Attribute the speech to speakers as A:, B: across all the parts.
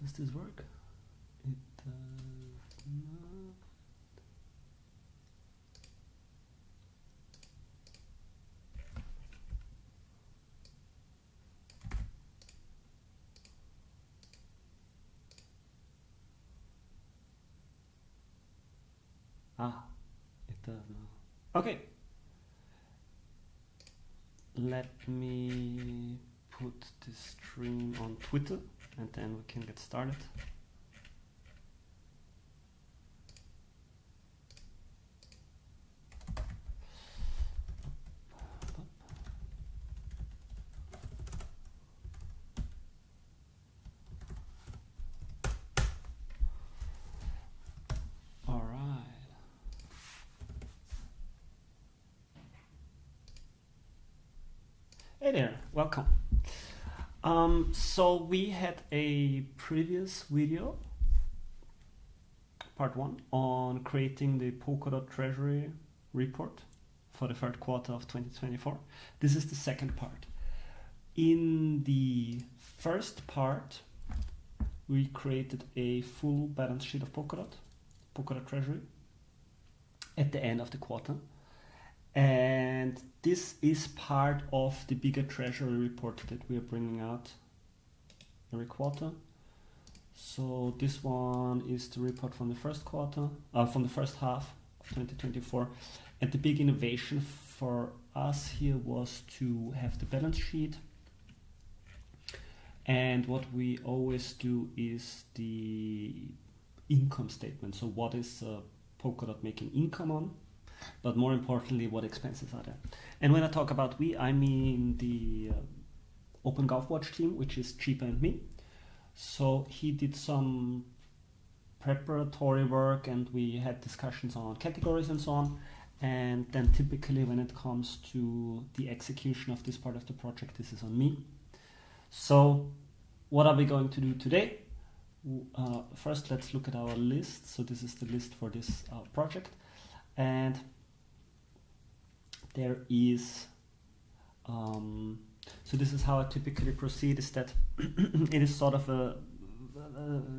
A: Does this work? It does not. Ah, it does now. Okay. Let me put this stream on Twitter and then we can get started. All right. Hey there, welcome. So we had a previous video, part 1, on creating the Polkadot Treasury report for the third quarter of 2024. This is the second part. In the first part, we created a full balance sheet of Polkadot Treasury at the end of the quarter. And this is part of the bigger treasury report that we are bringing out every quarter. So this one is the report from the first quarter, from the first half of 2024. And the big innovation for us here was to have the balance sheet. And what we always do is the income statement. So what is Polkadot making income on? But more importantly, what expenses are there? And when I talk about we, I mean the Open Golf Watch team, which is Cheaper and me. So he did some preparatory work and we had discussions on categories and so on. And then typically when it comes to the execution of this part of the project, this is on me. So what are we going to do today? First, let's look at our list. So this is the list for this project. And there is, so this is how I typically proceed, is that it is sort of a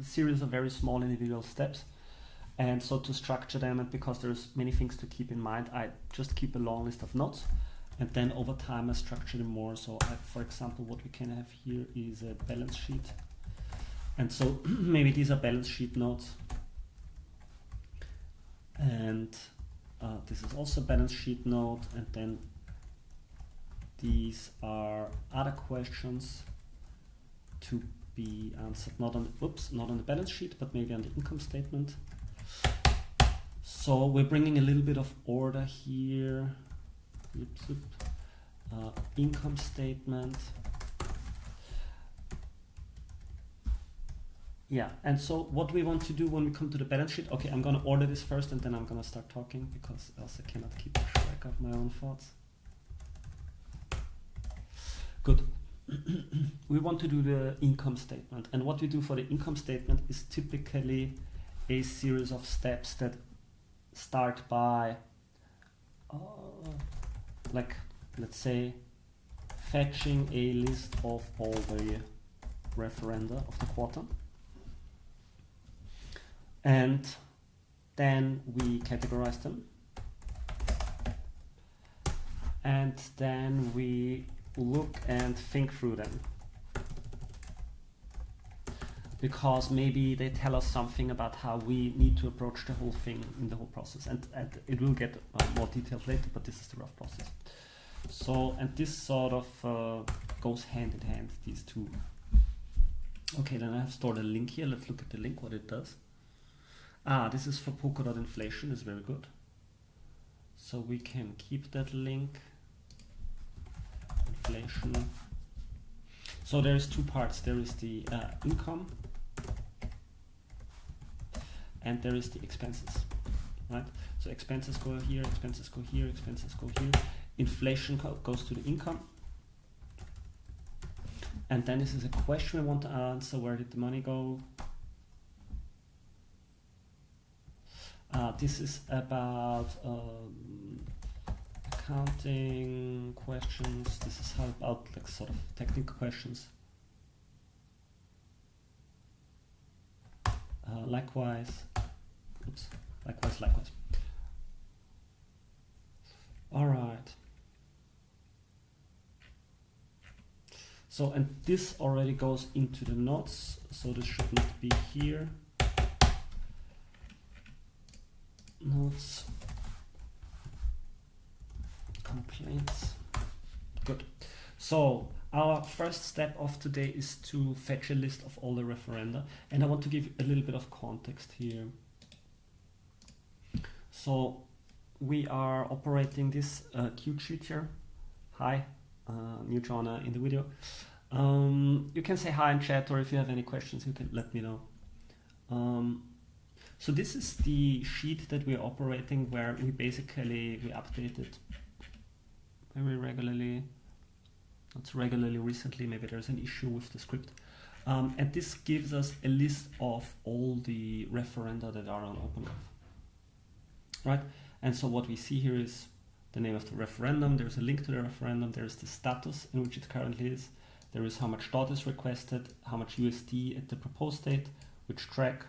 A: series of very small individual steps. And so to structure them, and because there's many things to keep in mind, I just keep a long list of notes. And then over time I structure them more. So for example, what we can have here is a balance sheet. And so maybe these are balance sheet notes. And this is also a balance sheet note, and then these are other questions to be answered, not on the balance sheet, but maybe on the income statement. So we're bringing a little bit of order here. Income statement. Yeah, and so what we want to do when we come to the balance sheet, okay, I'm going to order this first and then I'm going to start talking because else I cannot keep track of my own thoughts. Good. We want to do the income statement, and what we do for the income statement is typically a series of steps that start by, like, let's say, fetching a list of all the referenda of the quarter. And then we categorize them. And then we look and think through them. Because maybe they tell us something about how we need to approach the whole thing in the whole process. And it will get more detailed later, but this is the rough process. So, and this sort of goes hand in hand, these two. Okay, then I have stored a link here. Let's look at the link, what it does. This is for Polkadot inflation, is very good. So we can keep that link. Inflation. So there is two parts. There is the income and there is the expenses, right? So expenses go here, expenses go here, expenses go here. Inflation goes to the income. And then this is a question we want to answer. Where did the money go? This is about accounting questions. This is how about like sort of technical questions. Likewise. All right. So, and this already goes into the notes, so this should not be here. Notes, complaints. Good. So our first step of today is to fetch a list of all the referenda, and I want to give a little bit of context here. So we are operating this Qt sheet here. Hi, new joiner in the video. You can say hi in chat, or if you have any questions, you can let me know. So this is the sheet that we're operating, where we update it very regularly. Not regularly, recently, maybe there's an issue with the script. And this gives us a list of all the referenda that are on OpenGov. Right? And so what we see here is the name of the referendum, there's a link to the referendum, there's the status in which it currently is, there is how much DOT is requested, how much USD at the proposed date, which track,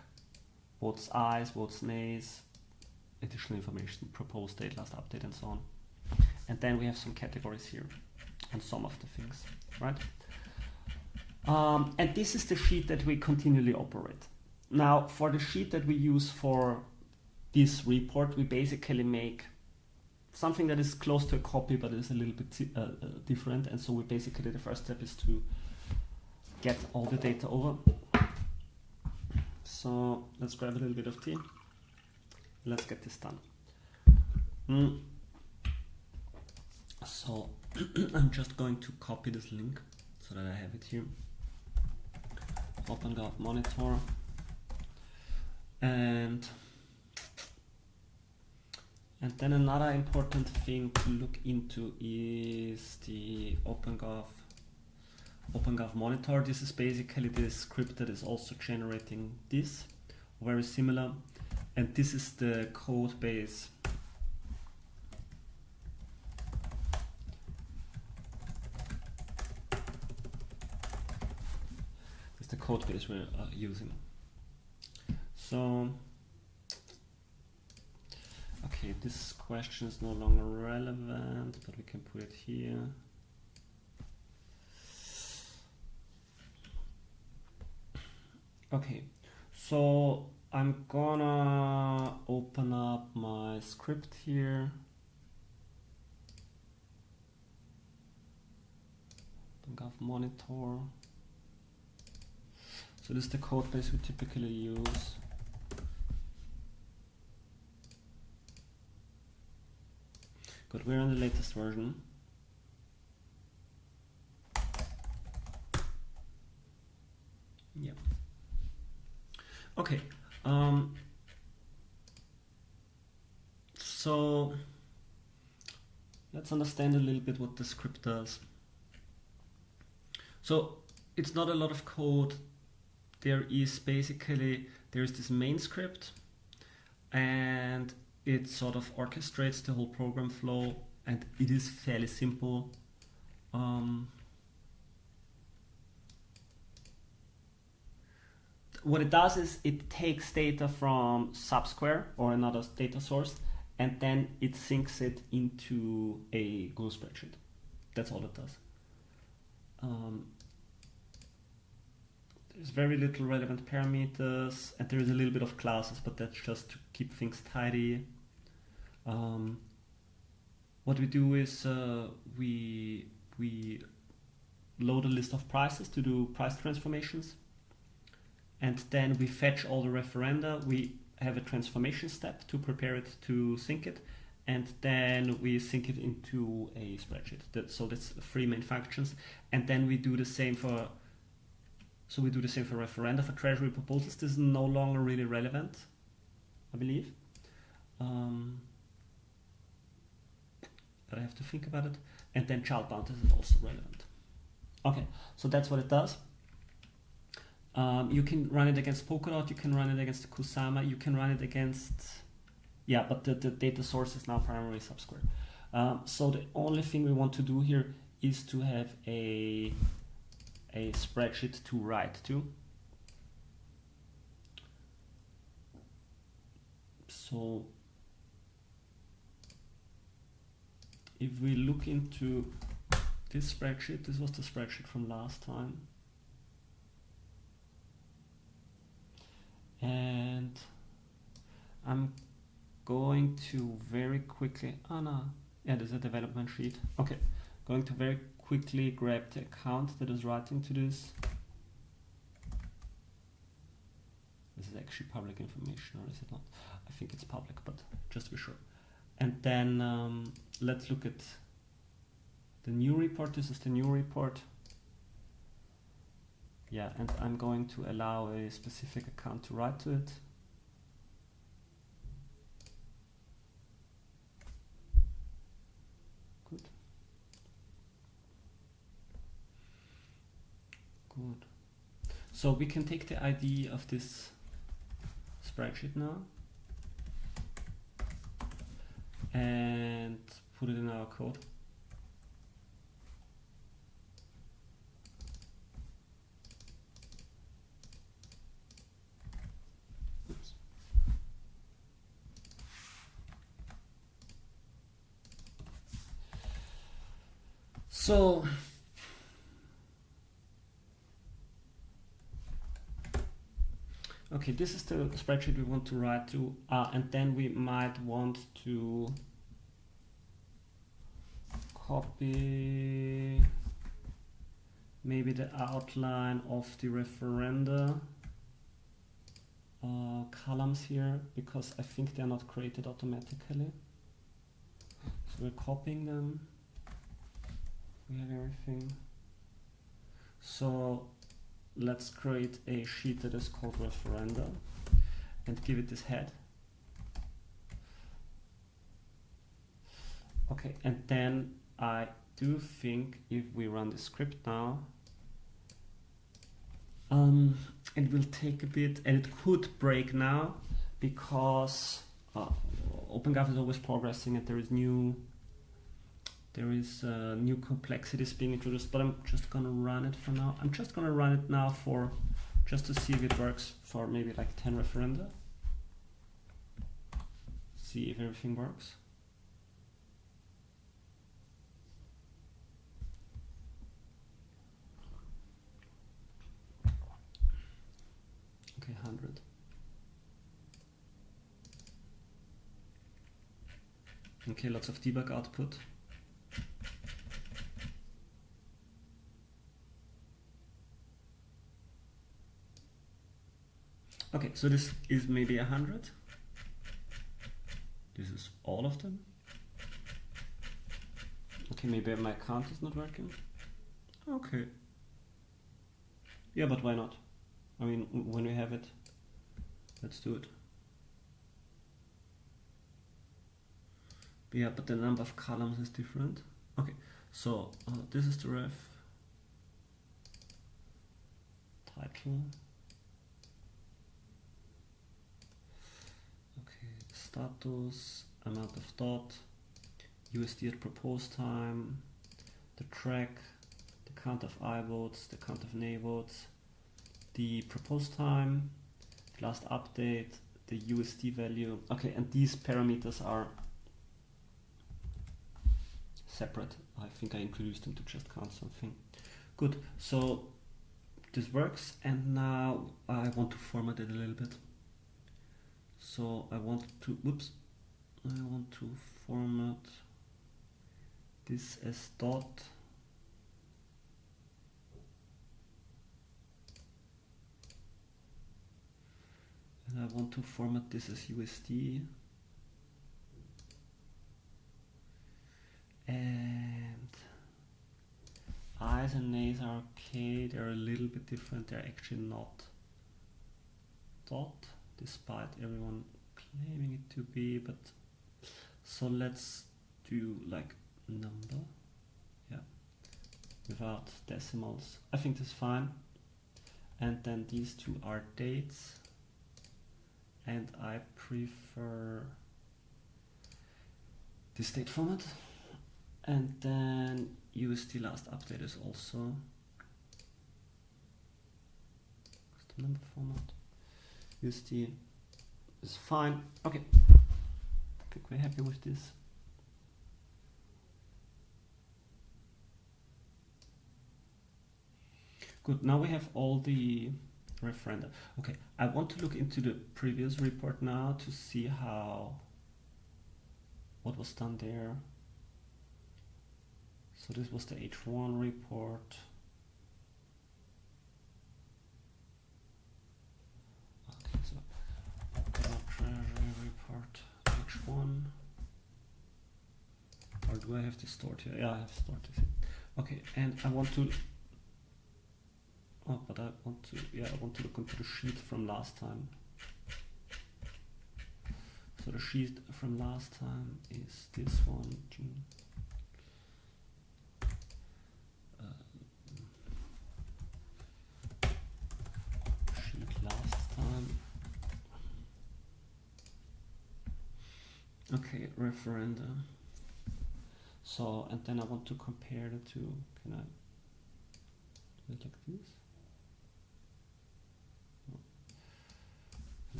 A: votes ayes, votes nays, additional information, proposed date, last update, and so on. And then we have some categories here and some of the things, right? And this is the sheet that we continually operate. Now, for the sheet that we use for this report, we basically make something that is close to a copy, but is a little bit different. And so we basically, the first step is to get all the data over. So let's grab a little bit of tea. Let's get this done. So I'm just going to copy this link so that I have it here. OpenGov monitor. And then another important thing to look into is the OpenGov monitor. This is basically the script that is also generating this, very similar. And this is the code base. It's the code base we're using. So, okay, this question is no longer relevant, but we can put it here. Okay, so I'm gonna open up my script here. OpenGov monitor. So this is the code base we typically use. Good, we're on the latest version. Yep. Okay. So let's understand a little bit what the script does. So it's not a lot of code. There's this main script, and it sort of orchestrates the whole program flow, and it is fairly simple. What it does is it takes data from Subsquare or another data source, and then it syncs it into a Google spreadsheet. That's all it does. There's very little relevant parameters, and there is a little bit of classes, but that's just to keep things tidy. What we do is we load a list of prices to do price transformations, and then we fetch all the referenda. We have a transformation step to prepare it to sync it, and then we sync it into a spreadsheet. So that's 3 main functions, and then we do the same for. So we do the same for referenda, for Treasury proposals. This is no longer really relevant, I believe. But I have to think about it. And then child bounties is also relevant. Okay, so that's what it does. You can run it against Polkadot, you can run it against Kusama, you can run it against... Yeah, but the data source is now primarily Subsquare. So the only thing we want to do here is to have a spreadsheet to write to. So if we look into this spreadsheet, this was the spreadsheet from last time. And I'm going to very quickly, there's a development sheet. Okay, going to very quickly grab the account that is writing to this. This is actually public information, or is it not? I think it's public, but just to be sure. And then let's look at the new report. This is the new report. Yeah, and I'm going to allow a specific account to write to it. Good. Good. So we can take the ID of this spreadsheet now and put it in our code. Oops. So okay, this is the spreadsheet we want to write to, and then we might want to copy maybe the outline of the referenda columns here, because I think they're not created automatically. So we're copying them. We have everything. So let's create a sheet that is called referenda and give it this head. Okay, and then I do think if we run the script now, it will take a bit, and it could break now because OpenGov is always progressing and there is new complexities being introduced, but I'm just gonna run it for now. I'm just gonna run it now for just to see if it works for maybe like 10 referenda. See if everything works. Okay, 100. Okay, lots of debug output. Okay, so this is maybe 100. This is all of them. Okay, maybe my count is not working. Okay. Yeah, but why not? I mean, when we have it, let's do it. Yeah, but the number of columns is different. Okay, so this is the ref title. Okay, status, amount of dot, USD at propose time, the track, the count of I votes, the count of nay votes, the propose time, the last update, the USD value. Okay, and these parameters are separate. I think I introduced them to just count something. Good, so this works, and now I want to format it a little bit. So I want to format this as dot. And I want to format this as USD. And I's and nays are okay, they're a little bit different, they're actually not dot, despite everyone claiming it to be, but so let's do like number, yeah, without decimals. I think this is fine. And then these two are dates, and I prefer this date format. And then USD last update is also the number format. USD is fine. Okay, I think we're happy with this. Good, now we have all the referenda. Okay, I want to look into the previous report now to see what was done there. So this was the H1 report. Okay, so Treasury report H1. Or do I have this stored here? Yeah, I have stored this here. Okay, and I want to I want to look into the sheet from last time. So the sheet from last time is this one. Sheet last time. Okay, referenda. So, and then I want to compare the two. Can I do it like this?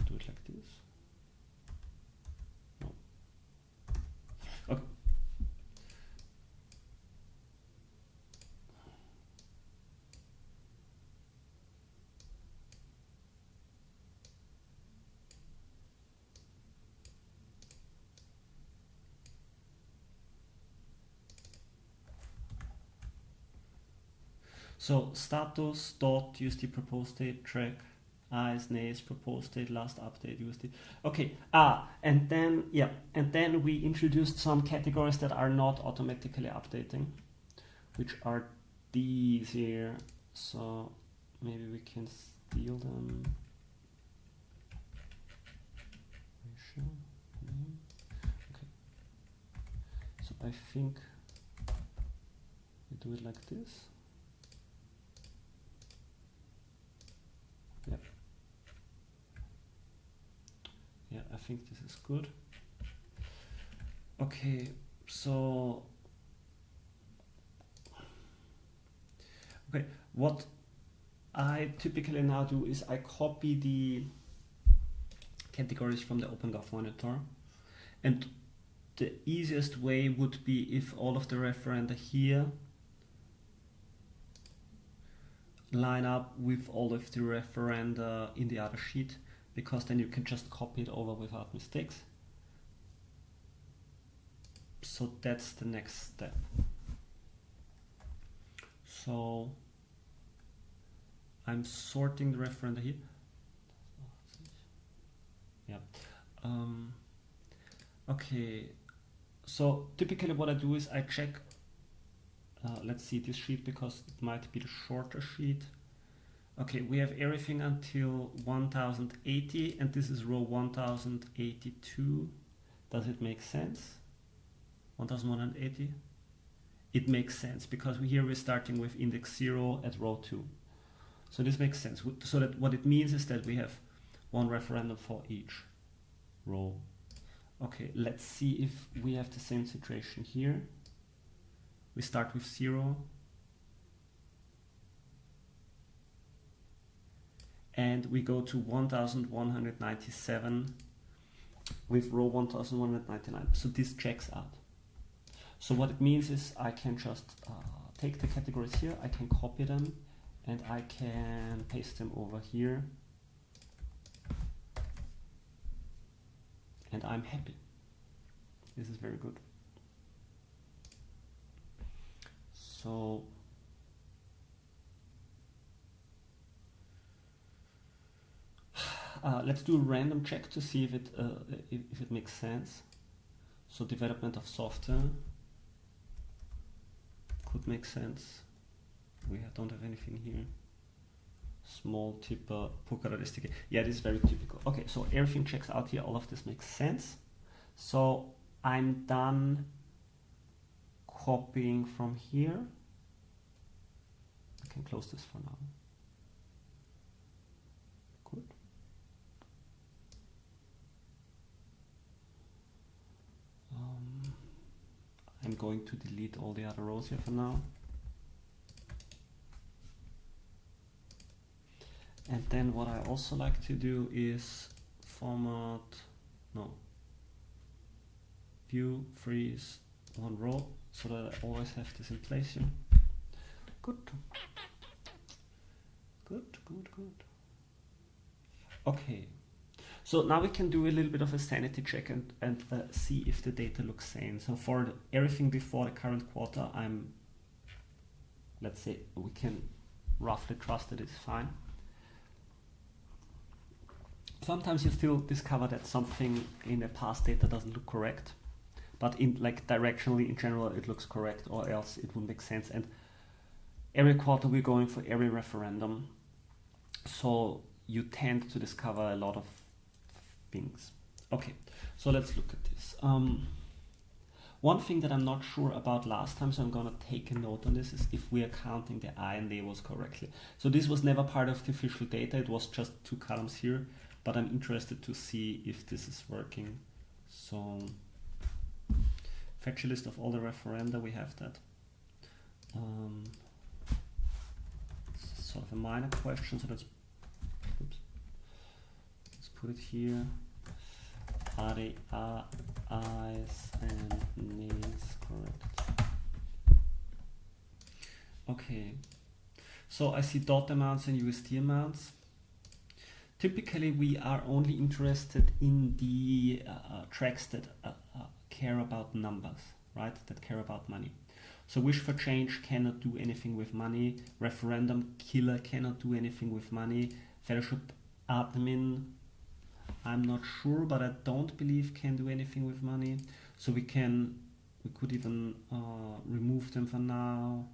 A: Do it like this. No. Okay. So status dot USD proposed date track ayes, nays, proposed date, last update, USD. Okay, and then we introduced some categories that are not automatically updating, which are these here. So maybe we can steal them. Okay. So I think we do it like this. Yep. Yeah, I think this is good. Okay, so what I typically now do is I copy the categories from the OpenGov monitor, and the easiest way would be if all of the referenda here line up with all of the referenda in the other sheet, because then you can just copy it over without mistakes. So that's the next step. So I'm sorting the referenda here. Yeah. Okay. So typically what I do is I check, let's see this sheet because it might be the shorter sheet. Okay, we have everything until 1080 and this is row 1082. Does it make sense? 1180? It makes sense because here we're starting with index 0 at row 2. So this makes sense. So that what it means is that we have one referendum for each row. Okay, let's see if we have the same situation here. We start with 0. And we go to 1197 with row 1199. So this checks out. So what it means is I can just take the categories here, I can copy them, and I can paste them over here. And I'm happy. This is very good. So let's do a random check to see if it makes sense. So development of software could make sense. We don't have anything here. Small tipper, Polkadot SDK. Yeah, this is very typical. Okay, so everything checks out here. All of this makes sense. So I'm done copying from here. I can close this for now. Good. I'm going to delete all the other rows here for now. And then what I also like to do is format, no, view, freeze, one row, so that I always have this in place here. Good. Good. Okay. So now we can do a little bit of a sanity check and see if the data looks sane. So for everything before the current quarter, let's say we can roughly trust that it's fine. Sometimes you still discover that something in the past data doesn't look correct, but in like directionally in general it looks correct, or else it wouldn't make sense. And every quarter we're going for every referendum, so you tend to discover a lot of things. Okay, so let's look at this. One thing that I'm not sure about last time, so I'm gonna take a note on this, is if we are counting the I and they was correctly. So this was never part of the official data, it was just 2 columns here, but I'm interested to see if this is working. So fetch a list of all the referenda, we have that. It's sort of a minor question, so let's put it here. Are the I's and nays correct? Okay, so I see dot amounts and USD amounts. Typically we are only interested in the tracks that care about numbers, right? That care about money. So wish for change cannot do anything with money. Referendum killer cannot do anything with money. Fellowship admin, I'm not sure, but I don't believe can do anything with money. So we could even remove them for now,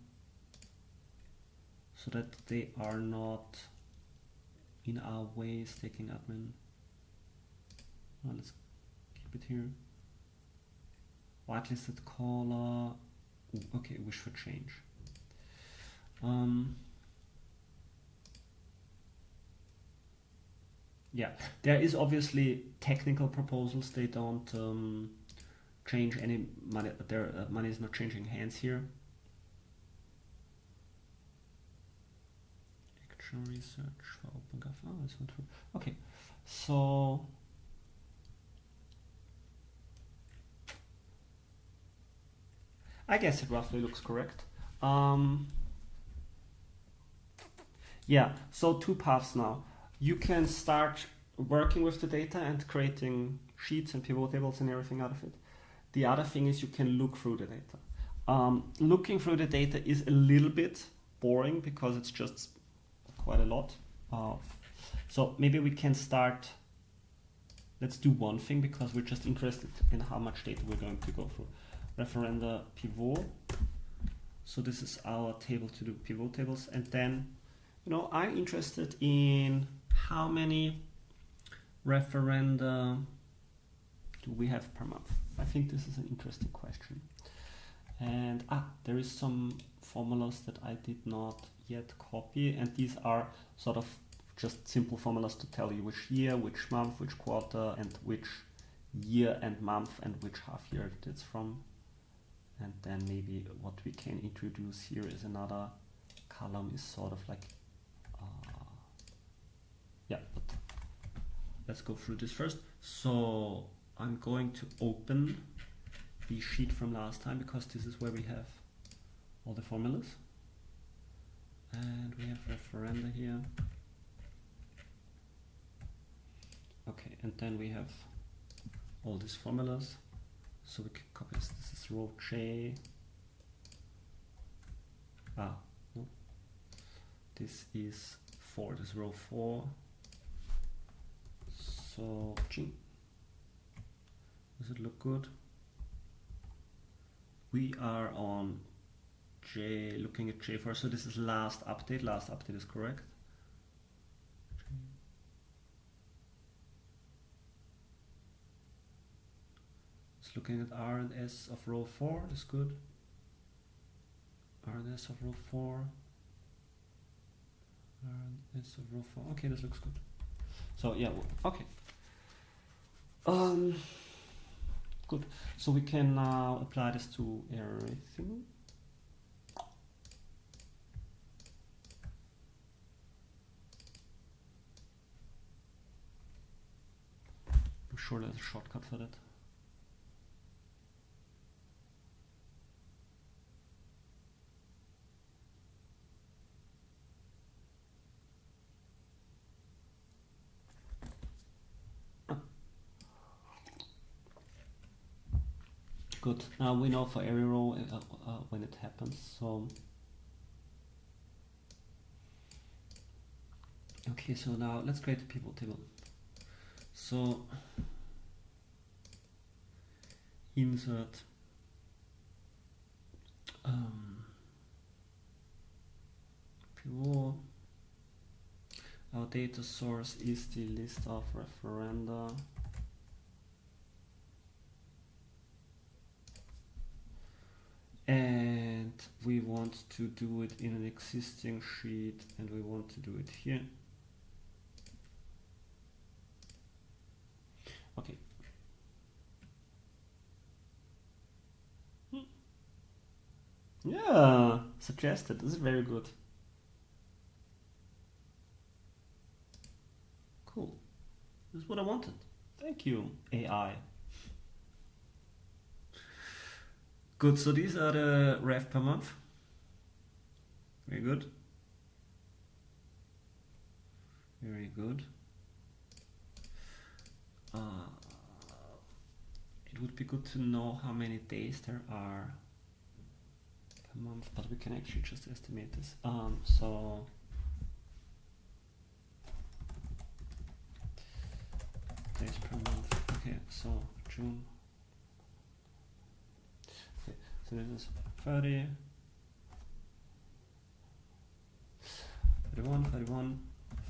A: so that they are not in our way. Staking admin. Let's keep it here. Whitelisted caller. Ooh, okay, wish for change. Yeah, there is obviously technical proposals. They don't change any money. Their money is not changing hands here. Actual research for OpenGov. Oh, that's not true. Okay, so I guess it roughly looks correct. Yeah, so 2 paths now. You can start working with the data and creating sheets and pivot tables and everything out of it. The other thing is you can look through the data. Looking through the data is a little bit boring because it's just quite a lot. So maybe we can start, let's do one thing because we're just interested in how much data we're going to go through. Referenda pivot. So this is our table to do pivot tables, and then I'm interested in how many referenda do we have per month. I think this is an interesting question. And there is some formulas that I did not yet copy, and these are sort of just simple formulas to tell you which year, which month, which quarter, and which year and month and which half year it's from. And then maybe what we can introduce here is another column, is sort of like but let's go through this first. So I'm going to open the sheet from last time because this is where we have all the formulas. And we have referenda here. Okay, and then we have all these formulas. So we can copy this. This is row J. No. This is 4. This is row 4. So G. Does it look good? We are on J, looking at J4. So this is last update. Last update is correct. It's looking at R and S of row 4. That's good. R and S of row 4. R and S of row 4. Okay, this looks good. So yeah, okay. Good. So we can now apply this to everything. sure there's a shortcut for that. Good. Now we know for every row when it happens. So okay, so now let's create a pivot table. So insert pivot. Our data source is the list of referenda. And we want to do it in an existing sheet, and we want to do it here. Okay. Yeah, suggested. This is very good. Cool. This is what I wanted. Thank you, AI. Good, so these are the rev per month. Very good. Very good. It would be good to know how many days there are per month, but we can actually just estimate this. So days per month. Okay, so June. Okay, so this is 30, 31, 31,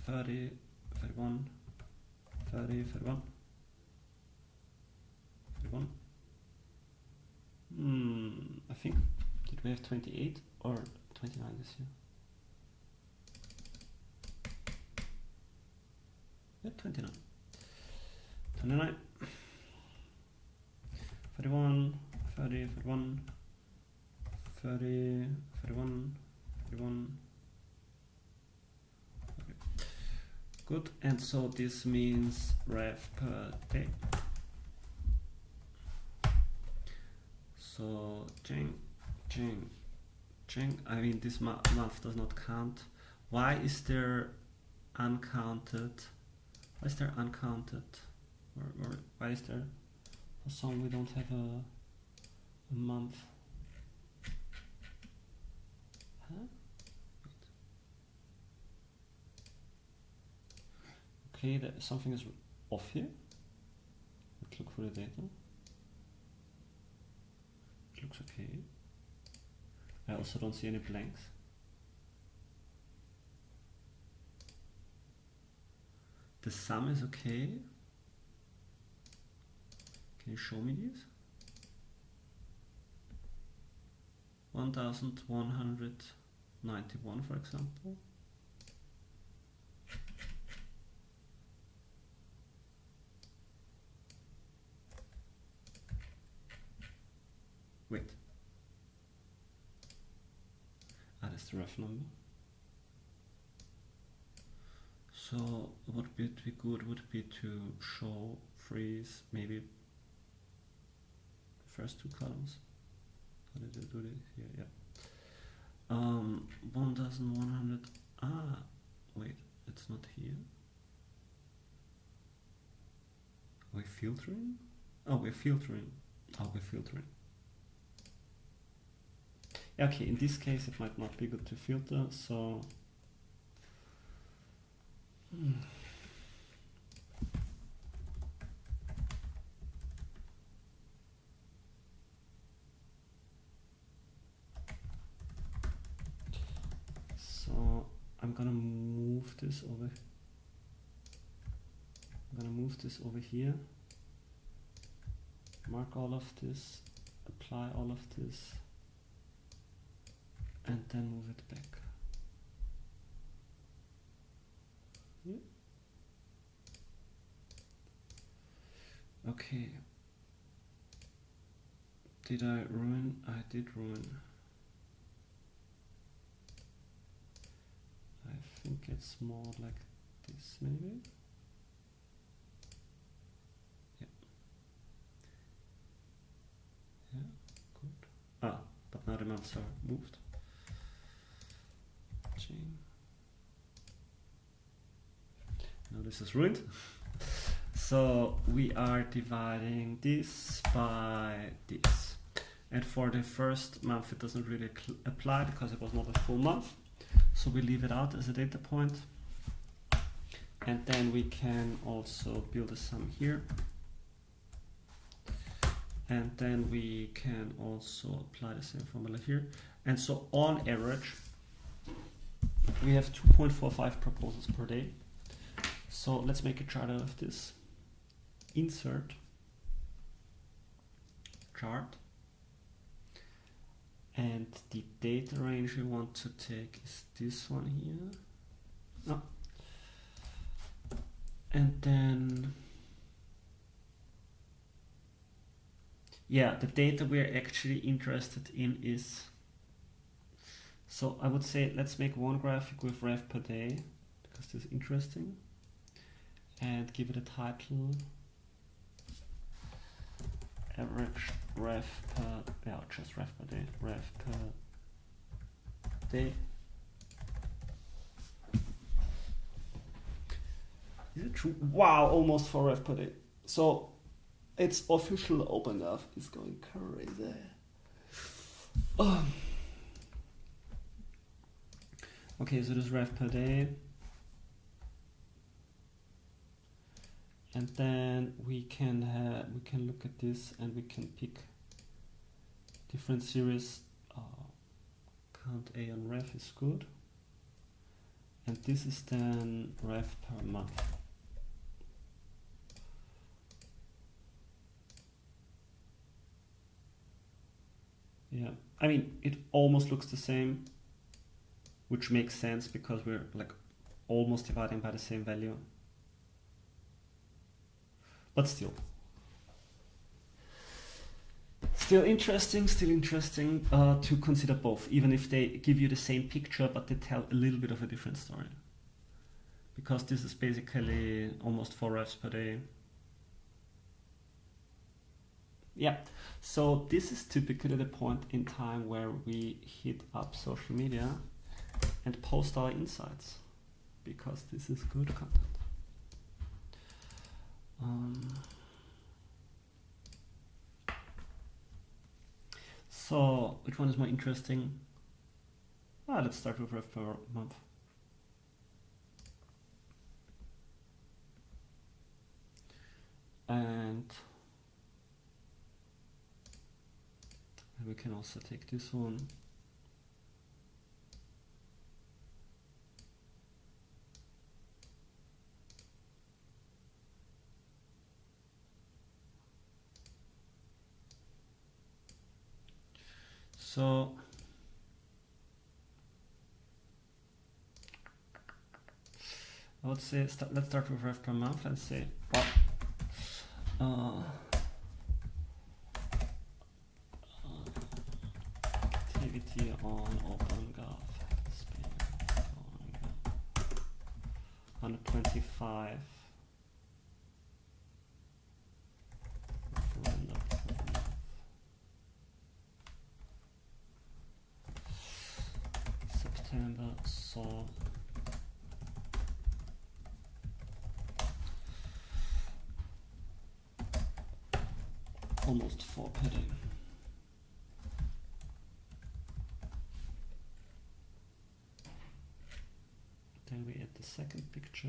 A: 30, 31, 30, 31, 31. I think, did we have 28 or 29 this year? Yeah, 29. 29, 31, 30, 31, 30, 31, 31. Okay. Good, and so this means rev per day. So Jing, I mean this month does not count. Why is there uncounted? Why is there uncounted? Or why is there, for some we don't have a month? Huh? Okay, something is off here. Let's look for the data. It looks okay. I also don't see any blanks. The sum is okay. Can you show me these? 1191, for example. Wait. That's the rough number. So what would be good would be to show freeze maybe the first two columns. How did I do it here? Yeah. 1100. Wait, it's not here. Are we filtering? Oh, we're filtering. Okay, in this case it might not be good to filter, so so I'm gonna move this over. Here. Mark all of this, apply all of this, and then move it back. Yeah. Okay. Did I ruin? I did ruin. I think it's more like this maybe. Yeah. months are moved. Chain. Now this is ruined. So we are dividing this by this. And for the first month, it doesn't really apply because it was not a full month. So we leave it out as a data point. And then we can also build a sum here. And then we can also apply the same formula here. And so on average, we have 2.45 proposals per day. So let's make a chart out of this. Insert chart. And the data range we want to take is this one here. Oh. And then, yeah, the data we're actually interested in is, so I would say let's make one graphic with rev per day, because this is interesting, and give it a title, average rev per, yeah, just rev per day, rev per day. Is it true? Wow, almost 4 rev per day. So it's official OpenGraph is going crazy. Okay, so this rev per day. And then we can look at this and we can pick different series. Count A on rev is good. And this is then rev per month. Yeah, I mean, it almost looks the same, which makes sense because we're like almost dividing by the same value. But still interesting to consider both, even if they give you the same picture, but they tell a little bit of a different story. Because this is basically almost 4 revs per day. Yeah, so this is typically the point in time where we hit up social media and post our insights, because this is good content. So which one is more interesting? Let's start with rev per month. And we can also take this one. So I would say let's start with rev per month and say, well, activity on OpenGraph, 125. September, so almost 4 per day. Then we add the second picture.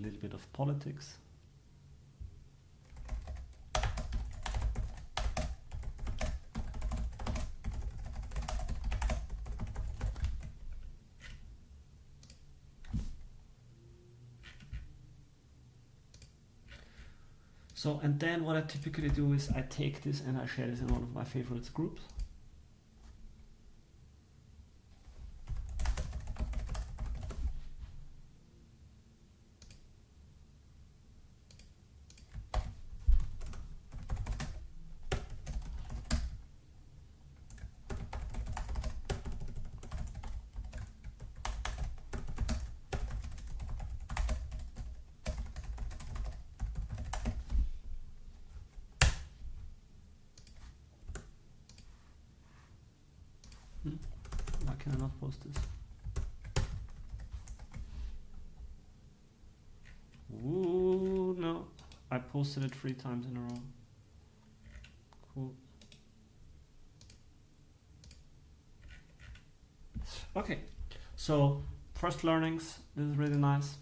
A: little bit of politics. So, and then what I typically do is I take this and I share this in one of my favorites groups. Why can I not post this? Ooh, no. I posted it 3 times in a row. Cool. Okay, so first learnings, this is really nice.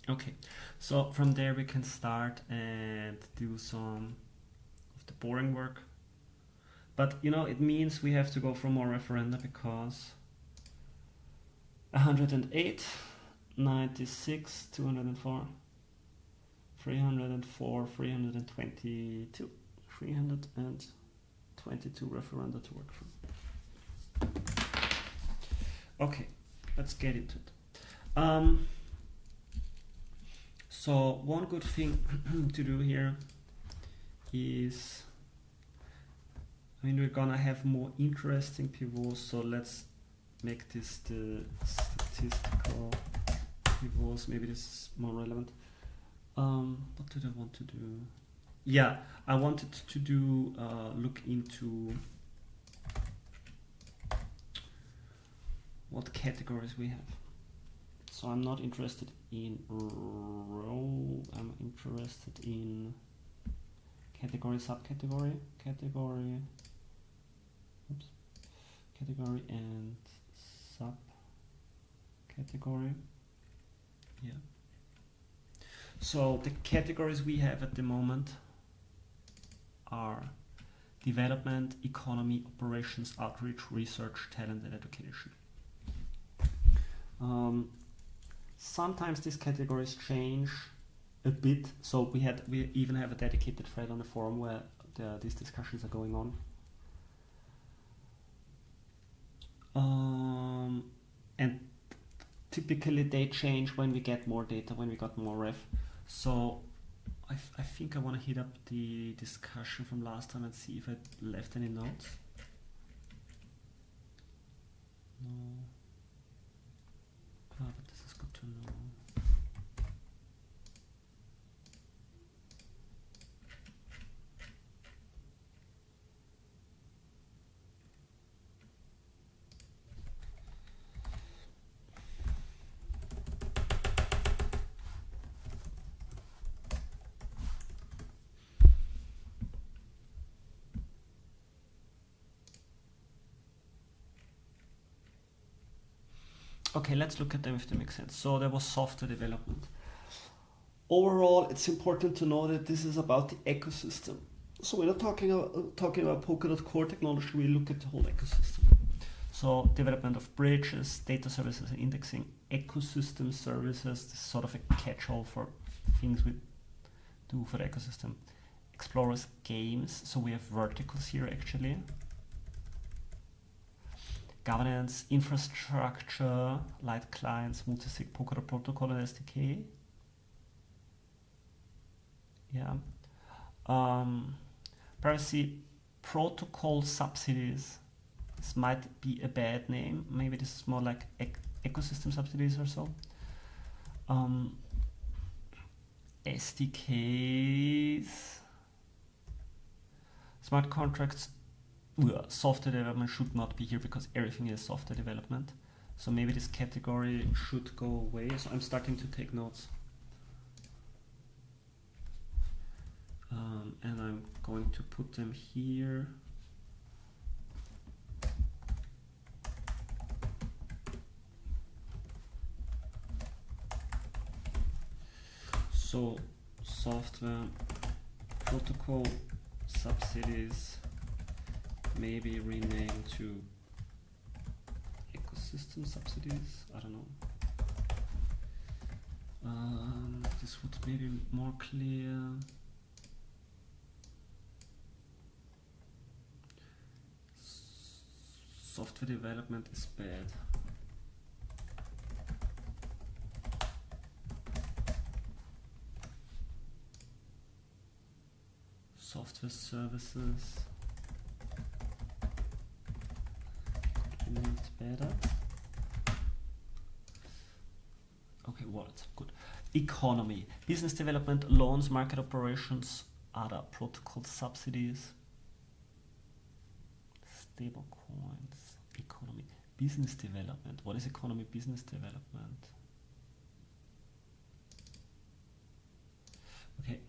A: Okay, so from there we can start and do some of the boring work. But you know, it means we have to go for more referenda because 108, 96, 204, 304, 322, 322 referenda to work from. Okay, let's get into it. So one good thing to do here is, I mean, we're gonna have more interesting pivots, so let's make this the statistical pivots. Maybe this is more relevant. What did I want to do? Yeah, I wanted to do look into what categories we have. So I'm not interested in row, I'm interested in category, subcategory, category, oops, category and subcategory. Yeah. So the categories we have at the moment are development, economy, operations, outreach, research, talent, and education. Sometimes these categories change a bit, so we even have a dedicated thread on the forum where these discussions are going on. And typically they change when we get more data, when we got more ref. So I think I want to hit up the discussion from last time and see if I left any notes. No. Ah, but this is good to know. Okay, let's look at them if they make sense. So there was software development. Overall, it's important to know that this is about the ecosystem. So we're not talking about Polkadot core technology, we look at the whole ecosystem. So development of bridges, data services and indexing, ecosystem services, this is sort of a catch-all for things we do for the ecosystem. Explorers games, so we have verticals here actually. Governance, infrastructure, light clients, multisig, Polkadot protocol and SDK. Yeah. Privacy protocol subsidies. This might be a bad name. Maybe this is more like ecosystem subsidies or so. SDKs. Smart contracts. Software development should not be here because everything is software development. So maybe this category should go away. So I'm starting to take notes. And I'm going to put them here. So software protocol subsidies maybe renamed to ecosystem subsidies. I don't know. This would maybe more clear. Software development is bad. Software services could be named better. Okay, wallet, good. Economy, business development, loans, market operations, other protocol subsidies, stable coins, economy, business development. What is economy, business development? Okay,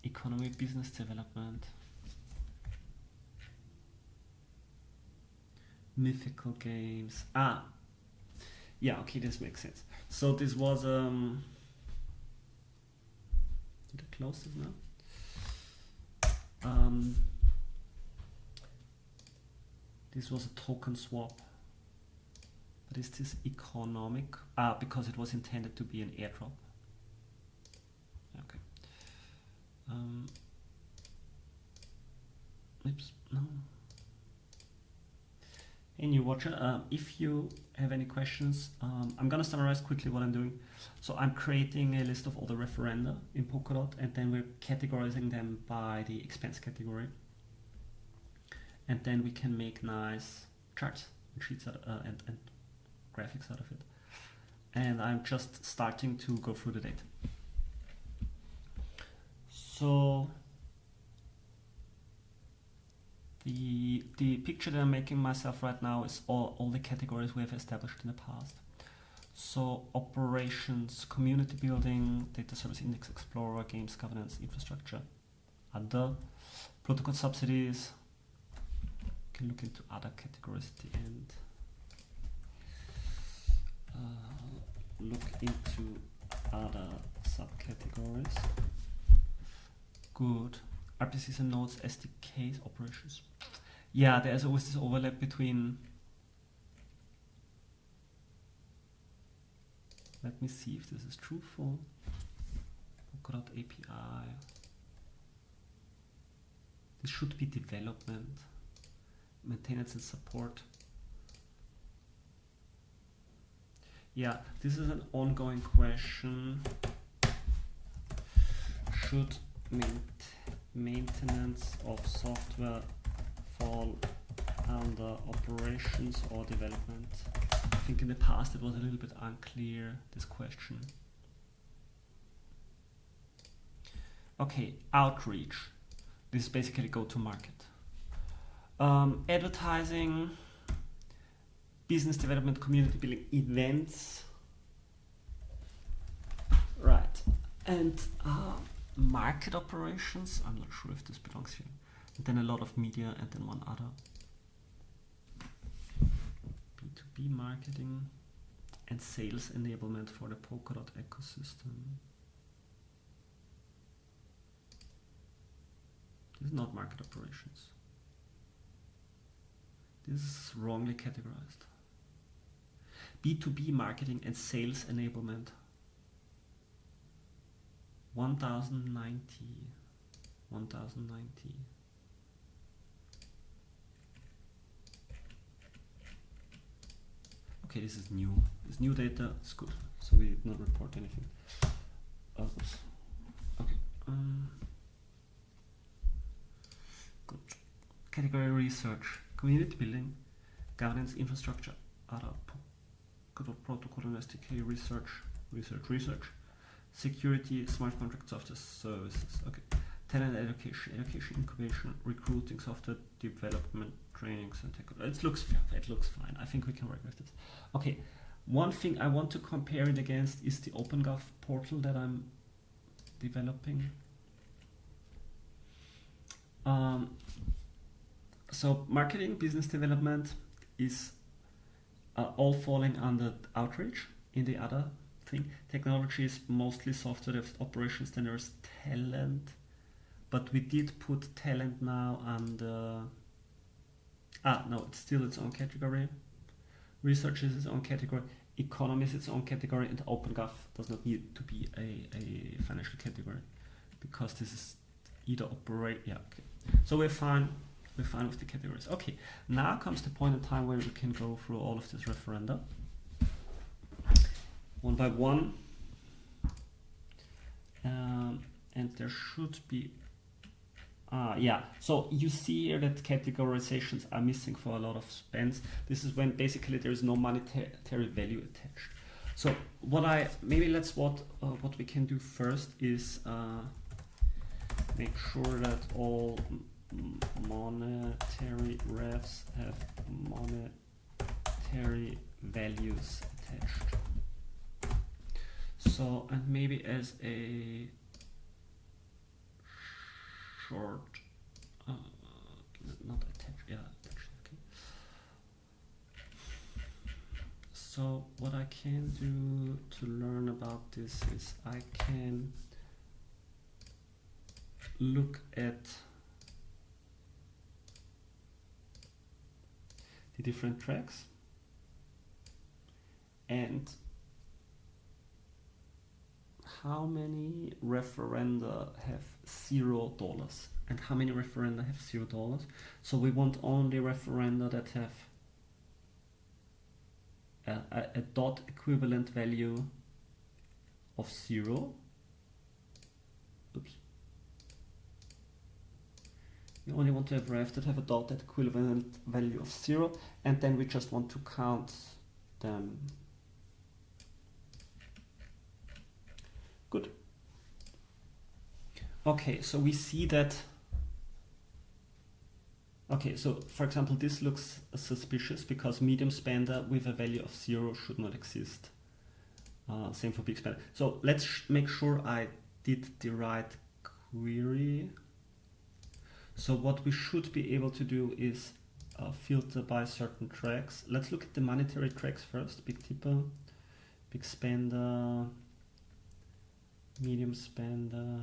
A: economy, business development, mythical games. Yeah, okay, this makes sense. So this was did I close this now? This was a token swap. But is this economic? Because it was intended to be an airdrop. Okay. Oops, no. Hey new watcher, if you have any questions, I'm gonna summarize quickly what I'm doing. So I'm creating a list of all the referenda in Polkadot, and then we're categorizing them by the expense category. And then we can make nice charts and sheets and graphics out of it. And I'm just starting to go through the data. So the picture that I'm making myself right now is all the categories we have established in the past. So operations, community building, data service index explorer, games governance, infrastructure, other, protocol subsidies. You can look into other categories at the end. Look into other subcategories. Good. RPCs and nodes, SDKs, operations. Yeah, there's always this overlap between. Let me see if this is truthful. Polkadot API. This should be development, maintenance and support. Yeah, this is an ongoing question. Should maintenance of software fall under operations or development? I think in the past it was a little bit unclear, this question. Okay, outreach. This is basically go-to-market. Advertising, business development, community building, events. Right, and market operations, I'm not sure if this belongs here. And then a lot of media, and then one other. B2B marketing and sales enablement for the Polkadot ecosystem. This is not market operations. This is wrongly categorized. B2B marketing and sales enablement. 1090. Okay, this is new. This new data is good, so we did not report anything. Oops. Okay. Good. Category research, community building, governance, infrastructure, other protocol and SDK research. Security, smart contract software services. Okay. Talent education, incubation, recruiting, software development, trainings, and tech. It looks fine. I think we can work with this. Okay. One thing I want to compare it against is the OpenGov portal that I'm developing. So marketing, business development is all falling under outreach. In the other thing, technology is mostly software development, operations, then there's talent, but we did put talent now under, no, it's still its own category. Research is its own category. Economy is its own category, and OpenGov does not need to be a financial category because this is either operate. Yeah, okay. So we're fine. We're fine with the categories. Okay, now comes the point in time where we can go through all of these referenda one by one, and there should be. Yeah, so you see here that categorizations are missing for a lot of spends. This is when basically there is no monetary value attached. So what we can do first is make sure that all monetary refs have monetary values attached. So, and maybe as a short, not attached, yeah, attached, okay. So what I can do to learn about this is I can look at the different tracks and how many referenda have $0 and how many referenda have $0. So we want only referenda that have a dot equivalent value of 0. Oops. We only want to have refs that have a dot equivalent value of 0, and then we just want to count them. Good. Okay, so we see that. Okay, so for example, this looks suspicious because medium spender with a value of 0 should not exist. Same for big spender. So let's make sure I did the right query. So what we should be able to do is filter by certain tracks. Let's look at the monetary tracks first. Big tipper, big spender, medium spender,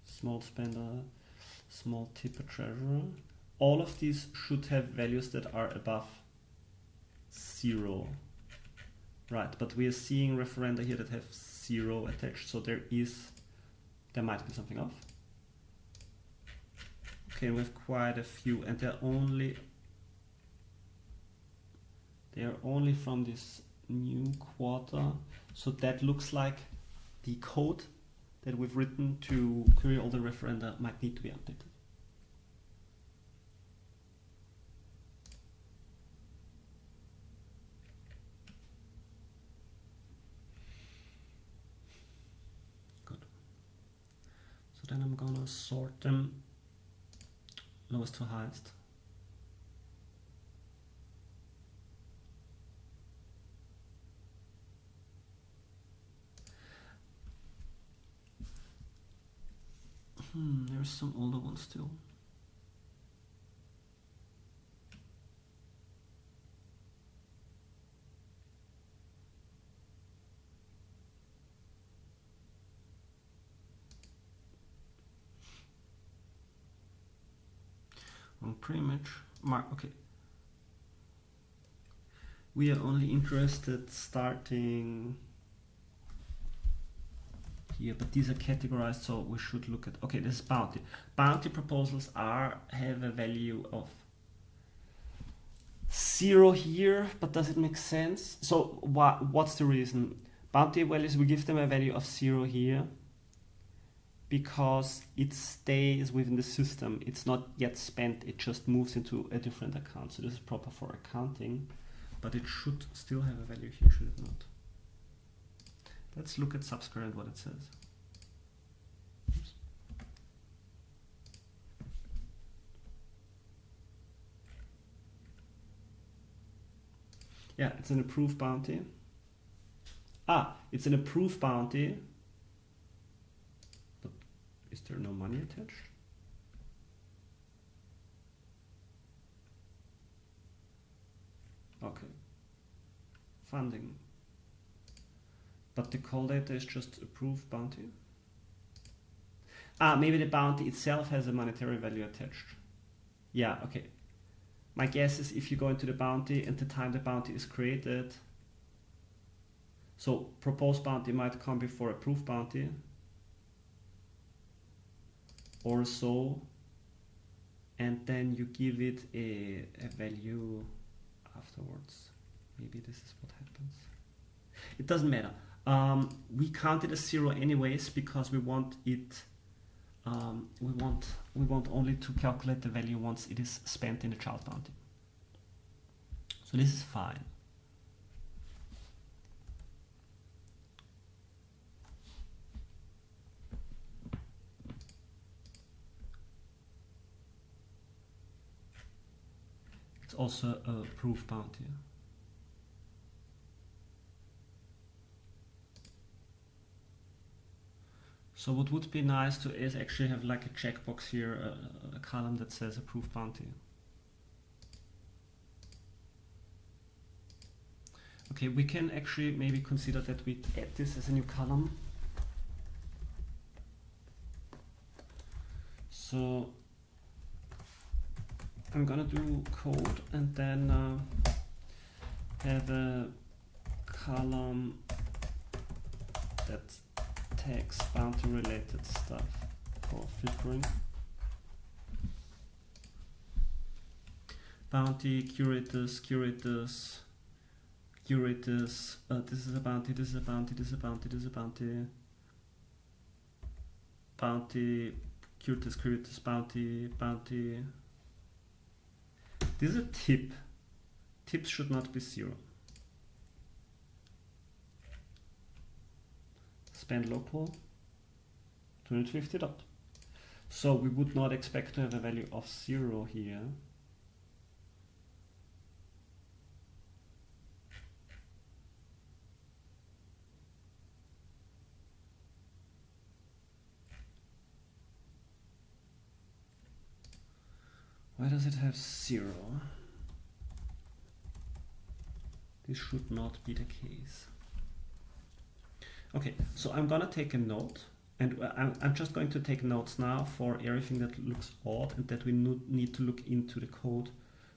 A: small spender, small tipper, treasurer. All of these should have values that are above 0. Right, but we are seeing referenda here that have 0 attached, so there might be something off. Okay, we have quite a few, and they're only from this new quarter. So that looks like the code that we've written to query all the referenda might need to be updated. Good. So then I'm gonna sort them lowest to highest. There's some older ones still. Pretty much okay. We are only interested starting here, but these are categorized, so we should look at, okay, this is bounty. Bounty proposals have a value of 0 here, but does it make sense? So what's the reason? Bounty values, we give them a value of 0 here because it stays within the system. It's not yet spent, it just moves into a different account. So this is proper for accounting, but it should still have a value here, should it not? Let's look at Subsquare and what it says. Oops. Yeah, it's an approved bounty. It's an approved bounty. But is there no money attached? Okay. Funding. But the call data is just approved bounty? Ah, maybe the bounty itself has a monetary value attached. Yeah, okay. My guess is if you go into the bounty and the time the bounty is created, so proposed bounty might come before approved bounty, or so, and then you give it a value afterwards. Maybe this is what happens. It doesn't matter. We count it as 0 anyways because we want it. We want only to calculate the value once it is spent in the child bounty. So this is fine. It's also a proof bounty. So what would be nice to is actually have like a checkbox here, a column that says approved bounty. Okay, we can actually maybe consider that we add this as a new column. So I'm gonna do code and then have a column that tags bounty related stuff for filtering. Bounty, curators, curators, curators, this is a bounty, this is a bounty, this is a bounty, this is a bounty, bounty, curators, curators, bounty, bounty. This is a tip. Tips should not be 0. Spend local, 250 dot. So we would not expect to have a value of 0 here. Why does it have 0? This should not be the case. Okay, so I'm gonna take a note, and I'm just going to take notes now for everything that looks odd and that we need to look into the code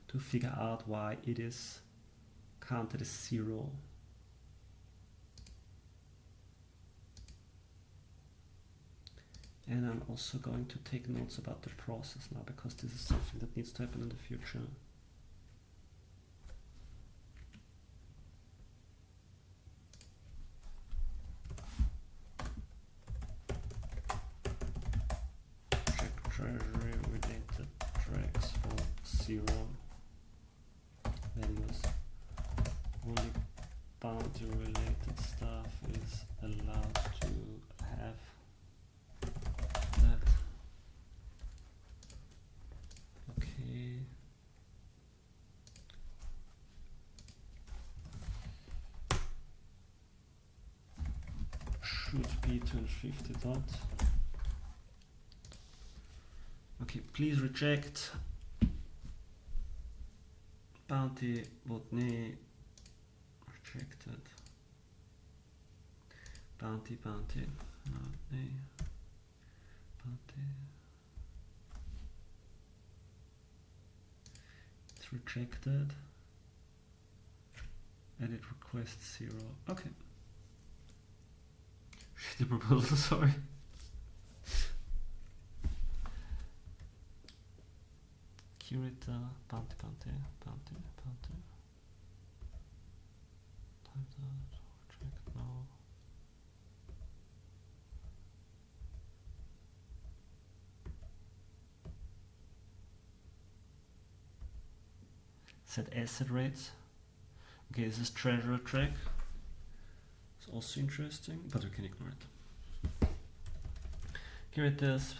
A: to figure out why it is counted as 0. And I'm also going to take notes about the process now, because this is something that needs to happen in the future. Check treasury related tracks for 0 values. Only bounty related stuff is allowed to have that. Okay. Should be 250 dot. Okay, please reject bounty botany rejected. Bounty bounty bounty bounty. It's rejected. Edit request 0. Okay. The proposal, sorry. Curator, bounty, bounty, bounty, bounty. Times out, check now. Set asset rates. Okay, this is treasurer track. It's also interesting, but we can ignore it. Here it is.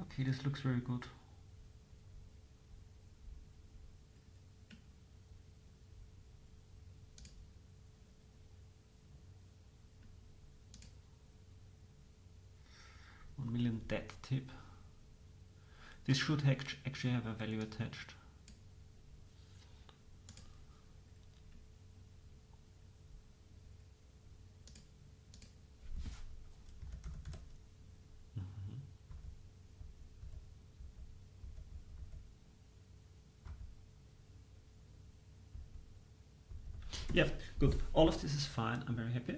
A: Okay, this looks very good. $1 million debt tip. This should actually have a value attached. Yeah, good. All of this is fine. I'm very happy.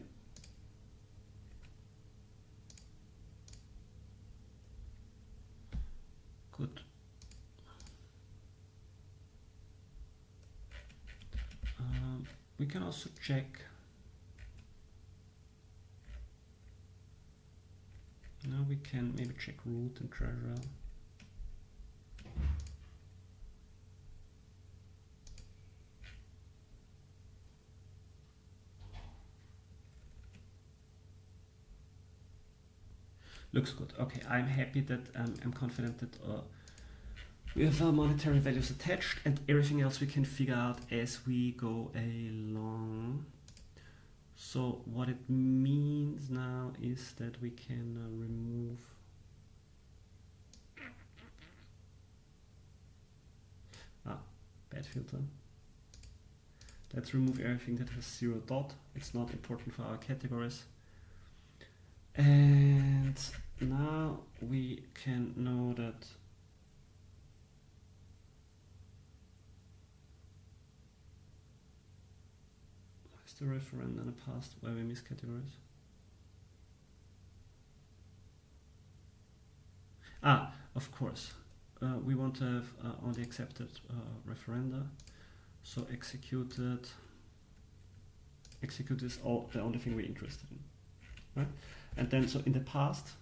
A: Good. We can also check. Now we can maybe check root and treasurer. Looks good. Okay, I'm happy that I'm confident that we have our monetary values attached, and everything else we can figure out as we go along. So what it means now is that we can remove bad filter. Let's remove everything that has 0 dot. It's not important for our categories. And now we can know that what's the referendum in the past where we miss categories? Of course. We want to have only accepted referenda. So execute is the only thing we're interested in, right? And then, so in the past,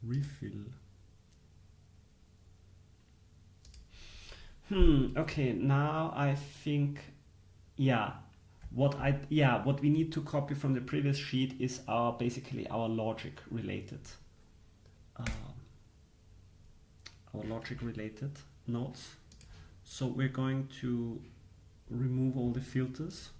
A: refill. Okay, now I think, what we need to copy from the previous sheet is basically our logic related nodes. So we're going to remove all the filters.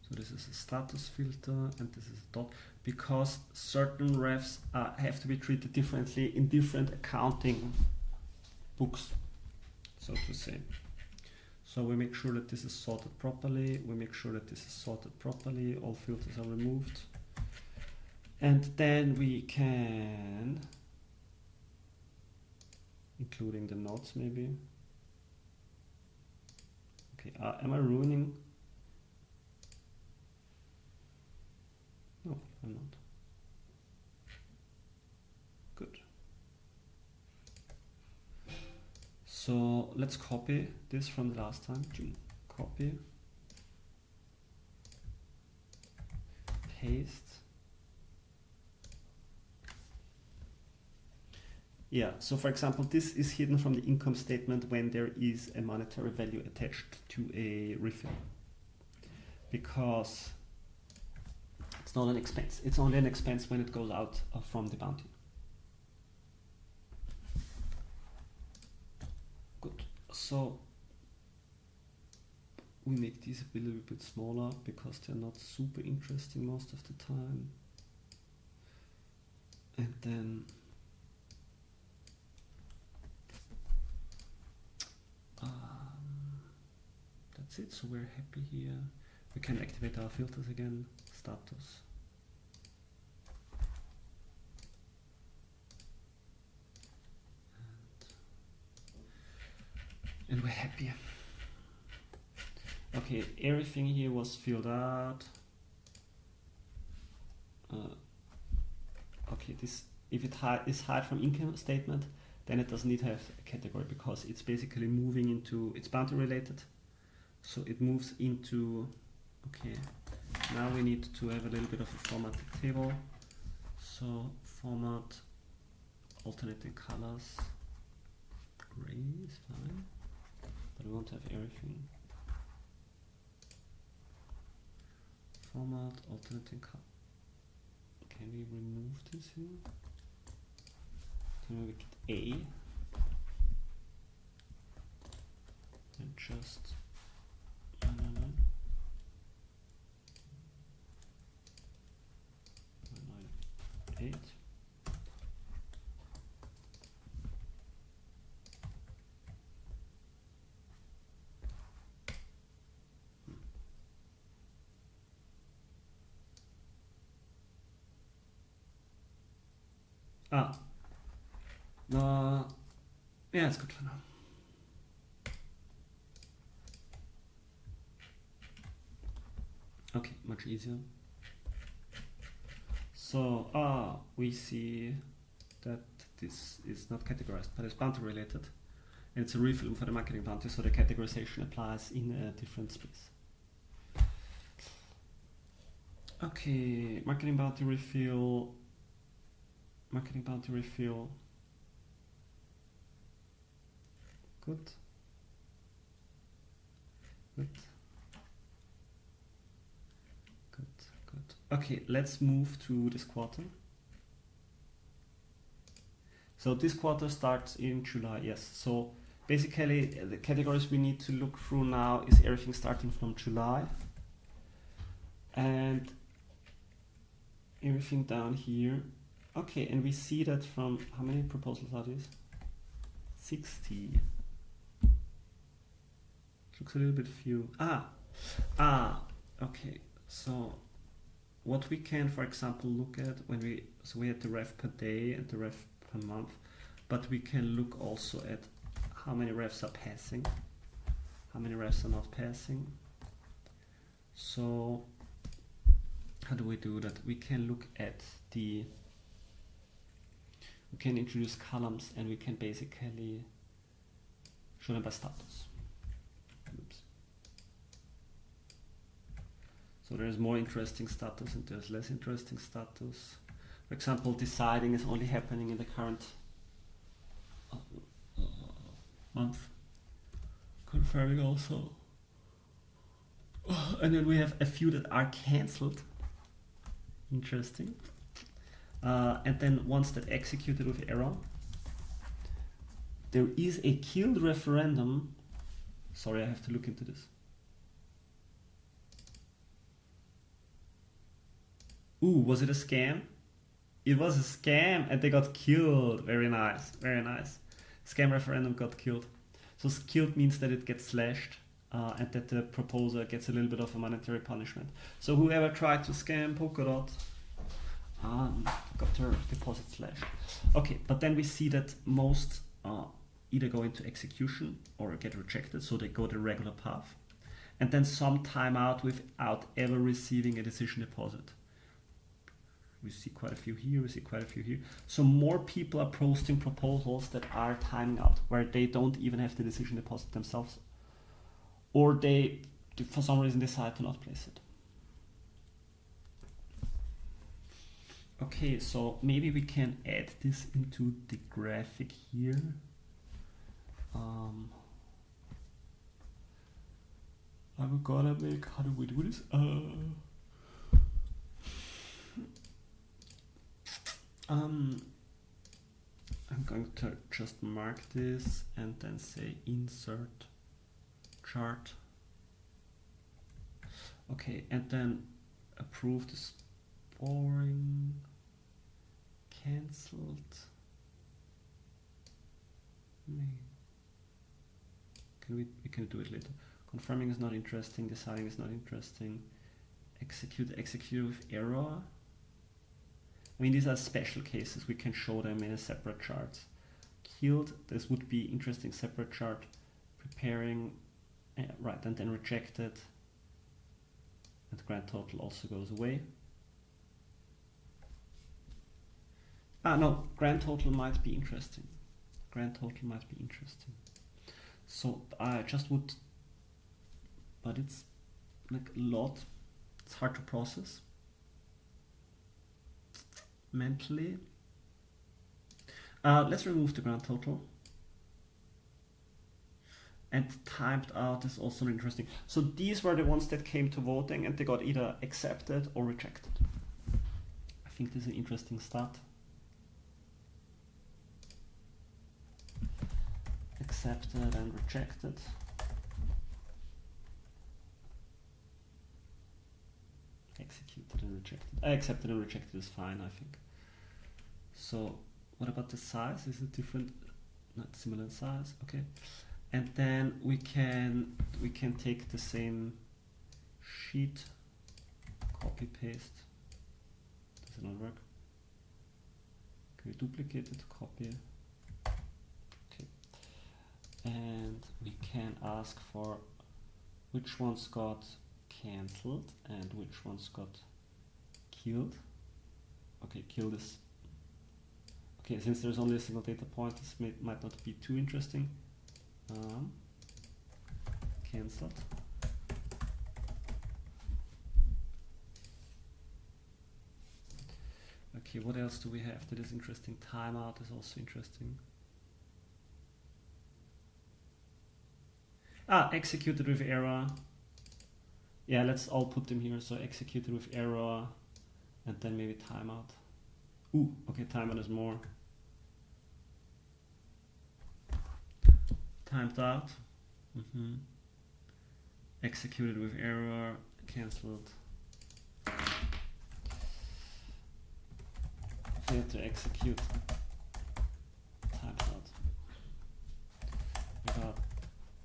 A: So this is a status filter and this is a dot, because certain refs have to be treated differently in different accounting books, so to say. So we make sure that this is sorted properly. We make sure that this is sorted properly. All filters are removed. And then we can, including the nodes maybe. Okay, am I ruining? No, I'm not. Good. So let's copy this from the last time. Copy, paste. Yeah, so for example, this is hidden from the income statement when there is a monetary value attached to a refill, because it's not an expense. It's only an expense when it goes out from the bounty. Good. So we make these a little bit smaller because they're not super interesting most of the time. And then that's it. So we're happy here. We can activate our filters again. Status. And we're happy. Okay, everything here was filled out. Okay, this, if it is hide from income statement, then it doesn't need to have a category because it's basically moving into, it's bounty related. So it moves into, okay, now we need to have a little bit of a formatted table. So format, alternating colors, gray is fine, but we want to have everything. Format, alternating color. can we remove this here? Can we get A and just 8. Yeah, it's good for now. Okay, much easier. So we see that this is not categorized, but it's bounty related. And it's a refill for the marketing bounty, so the categorization applies in a different space. Okay, marketing bounty refill. Marketing bounty refill. Good. Good. Good, good. Okay, let's move to this quarter. So this quarter starts in July, yes. So basically the categories we need to look through now is everything starting from July. And everything down here. Okay, and we see that from, how many proposals are these? 60. Looks a little bit few. Okay. So what we can, for example, look at when we had the ref per day and the ref per month, but we can look also at how many refs are passing, how many refs are not passing. So how do we do that? We can look at we can introduce columns and we can basically show them by status. Oops. So there's more interesting status and there's less interesting status. For example, deciding is only happening in the current month. Confirming also. And then we have a few that are cancelled. Interesting. And then ones that executed with error. There is a killed referendum. Sorry, I have to look into this. Ooh, was it a scam? It was a scam and they got killed. Very nice, very nice. Scam referendum got killed. So killed means that it gets slashed and that the proposer gets a little bit of a monetary punishment. So whoever tried to scam Polkadot got their deposit slashed. Okay, but then we see that most either go into execution or get rejected, so they go the regular path. And then some time out without ever receiving a decision deposit. We see quite a few here, we see quite a few here. So more people are posting proposals that are timing out, where they don't even have the decision deposit themselves. Or they, for some reason, decide to not place it. Okay, so maybe we can add this into the graphic here. I'm gonna make, how do we do this? I'm going to just mark this and then say insert chart. Okay, and then approve this boring, cancelled. We can do it later. Confirming is not interesting, deciding is not interesting. Execute with error. I mean, these are special cases. We can show them in a separate chart. Killed, this would be interesting separate chart. Preparing, right, and then rejected. And grand total also goes away. No, grand total might be interesting. Grand total might be interesting. So I just would, but it's like a lot. It's hard to process mentally. Let's remove the grand total. And timed out is also interesting. So these were the ones that came to voting and they got either accepted or rejected. I think this is an interesting stat. Accepted and rejected. Executed and rejected. Accepted and rejected is fine, I think. So what about the size? Is it different? Not similar in size. Okay. And then we can take the same sheet, copy paste. Does it not work? Can we duplicate it? Copy. Okay. And we can ask for which ones got cancelled and which ones got killed. Okay, killed is okay. Since there's only a single data point, this might not be too interesting. Cancelled. Okay, what else do we have that is interesting? Timeout is also interesting. Executed with error. Yeah, let's all put them here. So executed with error and then maybe timeout. Ooh, okay, timeout is more. Timed out. Executed with error, cancelled. Failed to execute. Timed out. Without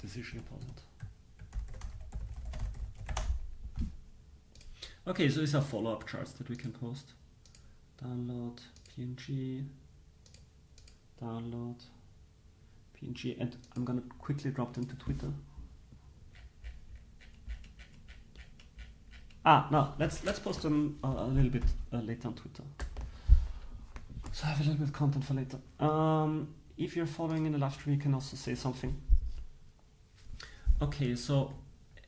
A: decision deposit. Okay, so these are follow-up charts that we can post. Download, PNG, download, PNG, and I'm gonna quickly drop them to Twitter. No, let's post them a little bit later on Twitter. So I have a little bit of content for later. If you're following in the live stream, you can also say something. Okay, so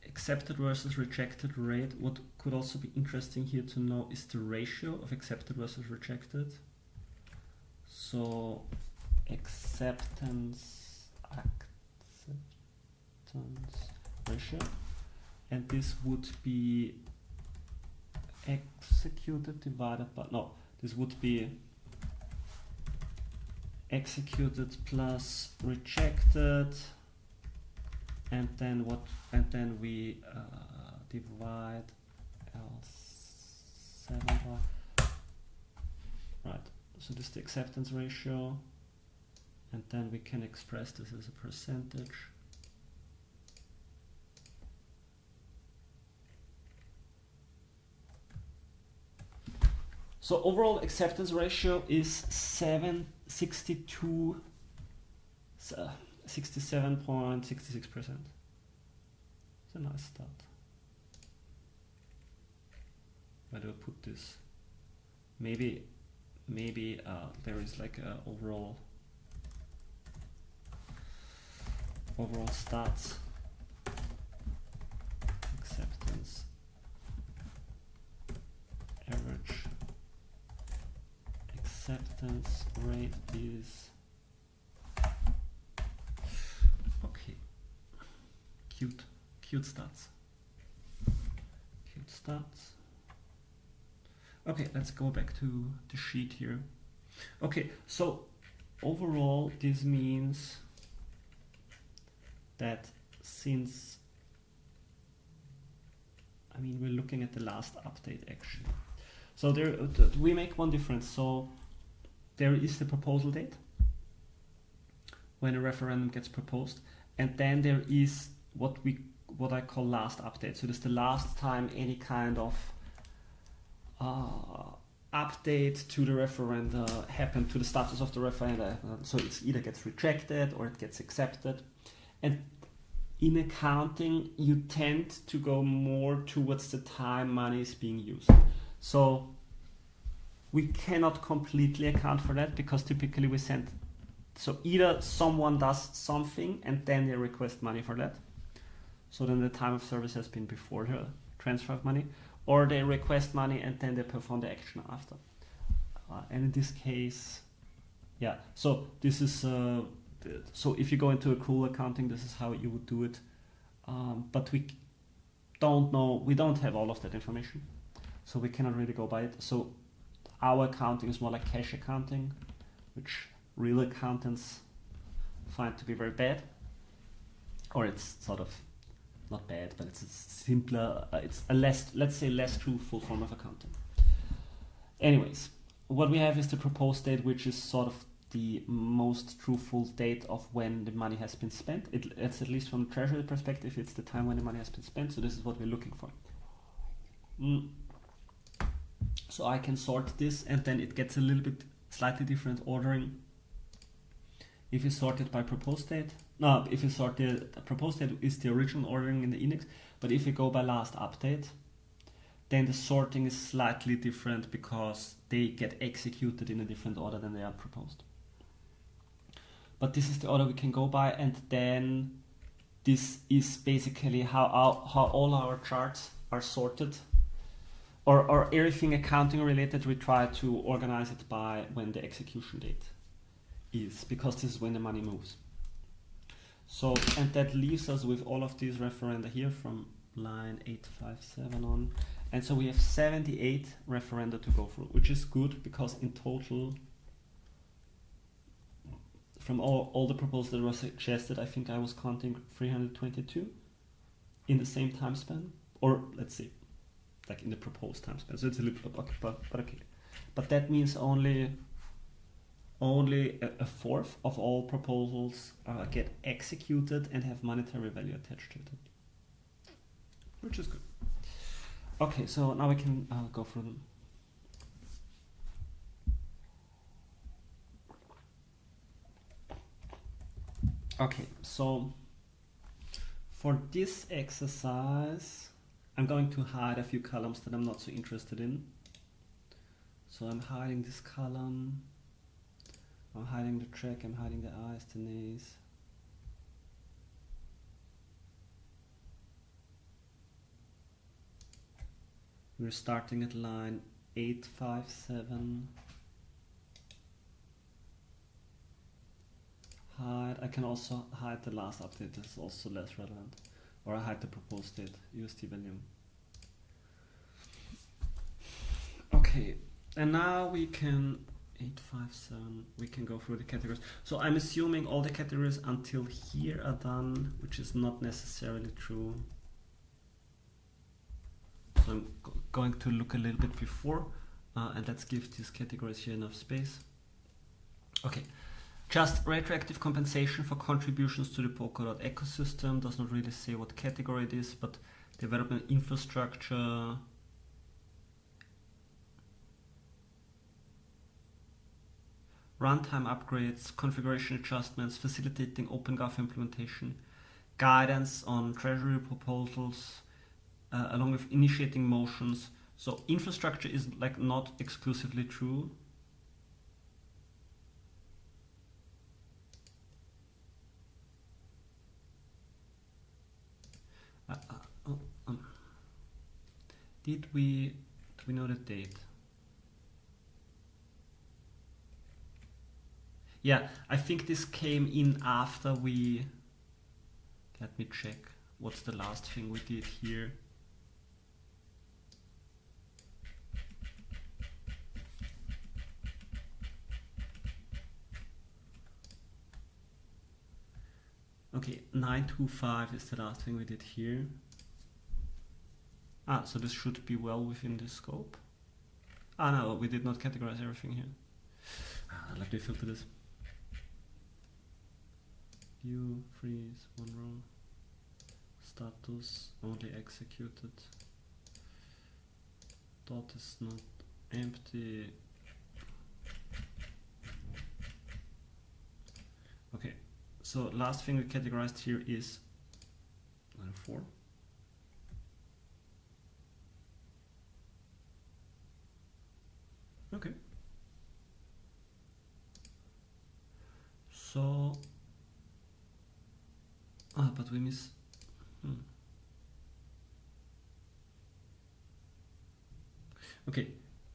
A: accepted versus rejected rate. What could also be interesting here to know is the ratio of accepted versus rejected. So acceptance ratio, and this would be executed divided by, no, this would be executed plus rejected, and then what, and then we divide L7 by, right, so this is the acceptance ratio, and then we can express this as a percentage. So overall acceptance ratio is 67.66%. It's a nice stat. Where do I put this? Maybe there is like a overall stats. Acceptance average acceptance rate is okay. Cute stats. Cute stats. Okay, let's go back to the sheet here. Okay, so overall this means that since, I mean, we're looking at the last update actually. So there we make one difference. So there is the proposal date when a referendum gets proposed, and then there is what I call last update. So this is the last time any kind of update to the referendum happened, to the status of the referendum. So it's either gets rejected or it gets accepted. And in accounting, you tend to go more towards the time money is being used. So we cannot completely account for that, because typically we send, so either someone does something and then they request money for that. So then the time of service has been before the transfer of money, or they request money and then they perform the action after. And in this case, yeah, so this is, so if you go into accrual accounting, this is how you would do it. But we don't know, we don't have all of that information, so we cannot really go by it. So our accounting is more like cash accounting, which real accountants find to be very bad, or it's sort of not bad, but it's a simpler, it's a less, let's say, less truthful form of accounting. Anyways, what we have is the proposed date, which is sort of the most truthful date of when the money has been spent. It's at least from the Treasury perspective, it's the time when the money has been spent. So this is what we're looking for. So I can sort this, and then it gets a little bit slightly different ordering. If you sort it by proposed date, no, if you sort the proposed date is the original ordering in the index, but if you go by last update, then the sorting is slightly different because they get executed in a different order than they are proposed. But this is the order we can go by, and then this is basically how all our charts are sorted, or everything accounting related. We try to organize it by when the execution date is, because this is when the money moves. So, and that leaves us with all of these referenda here from line 857 on. And so we have 78 referenda to go through, which is good because in total, from all the proposals that were suggested, I think I was counting 322 in the same time span, or let's see, like in the proposed time span. So it's a little bit, but okay. But that means only a fourth of all proposals get executed and have monetary value attached to it, which is good. Okay, so now we can go through them. Okay, so for this exercise, I'm going to hide a few columns that I'm not so interested in. So I'm hiding this column, I'm hiding the track, I'm hiding the eyes, the nays. We're starting at line 857. Hide. I can also hide the last update, this is also less relevant. Or I hide the proposed date, USD value. Okay, and now we can 857, we can go through the categories. So I'm assuming all the categories until here are done, which is not necessarily true. So I'm going to look a little bit before, and let's give these categories here enough space. Okay, just retroactive compensation for contributions to the Polkadot ecosystem. Does not really say what category it is, but development infrastructure, runtime upgrades, configuration adjustments, facilitating OpenGov implementation, guidance on Treasury proposals, along with initiating motions. So infrastructure is like not exclusively true. Do we know the date? Yeah, I think this came in after we, let me check, what's the last thing we did here? Okay, 925 is the last thing we did here. Ah, so this should be well within the scope. Ah, no, we did not categorize everything here. Let me filter this. View, freeze, one row. Status, only executed. Dot is not empty. Okay, so last thing we categorized here is 4. Okay. So, but we miss. Okay,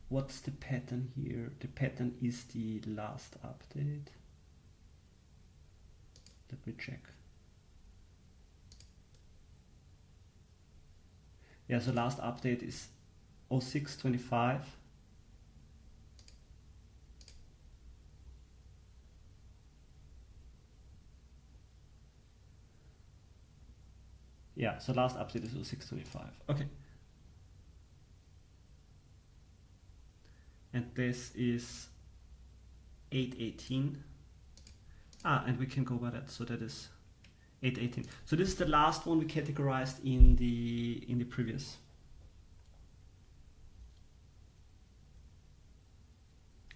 A: what's the pattern here? The pattern is the last update. Let me check. Yeah, so last update is 0625. Yeah, so last update is 0625. Okay. And this is 818. And we can go by that. So that is 818. So this is the last one we categorized in the previous.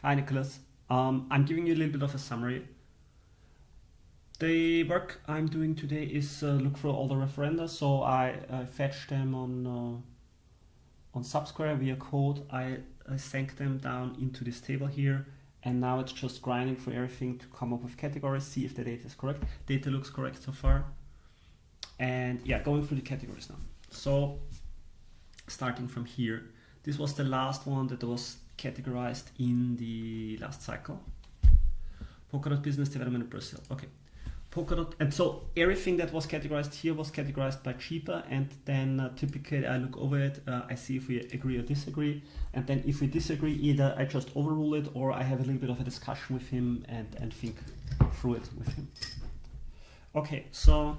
A: Hi Nicholas. I'm giving you a little bit of a summary. The work I'm doing today is look for all the referenda. So I fetch them on Subsquare via code. I sank them down into this table here, and now it's just grinding for everything to come up with categories, see if the data is correct. Data looks correct so far. And yeah, going through the categories now. So starting from here, this was the last one that was categorized in the last cycle. Polkadot business development in Brazil. Okay. Polkadot, and so everything that was categorized here was categorized by cheaper, and then typically I look over it, I see if we agree or disagree, and then if we disagree, either I just overrule it or I have a little bit of a discussion with him and think through it with him. Okay, so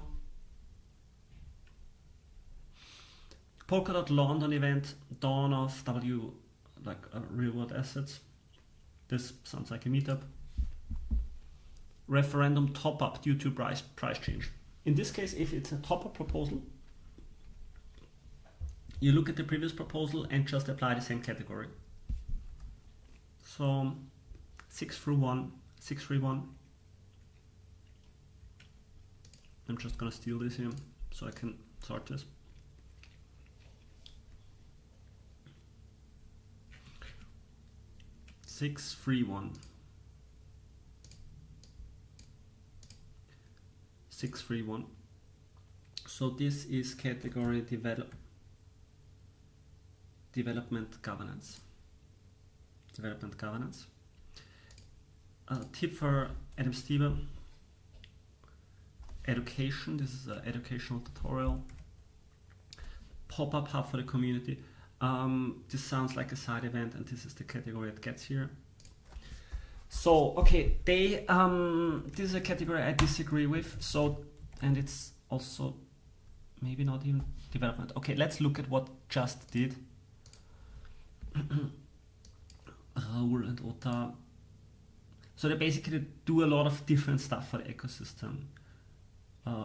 A: Polkadot London event, dawn of W, like real world assets. This sounds like a meetup. Referendum top up due to price change. In this case, if it's a top up proposal, you look at the previous proposal and just apply the same category. So 631, 631. I'm just gonna steal this here so I can sort this. Six, 3, 1. 631. So this is category development governance. Development governance. Tip for Adam Stever. Education. This is an educational tutorial. Pop-up hub for the community. This sounds like a side event, and this is the category it gets here. So okay, they this is a category I disagree with. So, and it's also maybe not even development. Okay, let's look at what just did. Raul and Ota. So they basically do a lot of different stuff for the ecosystem,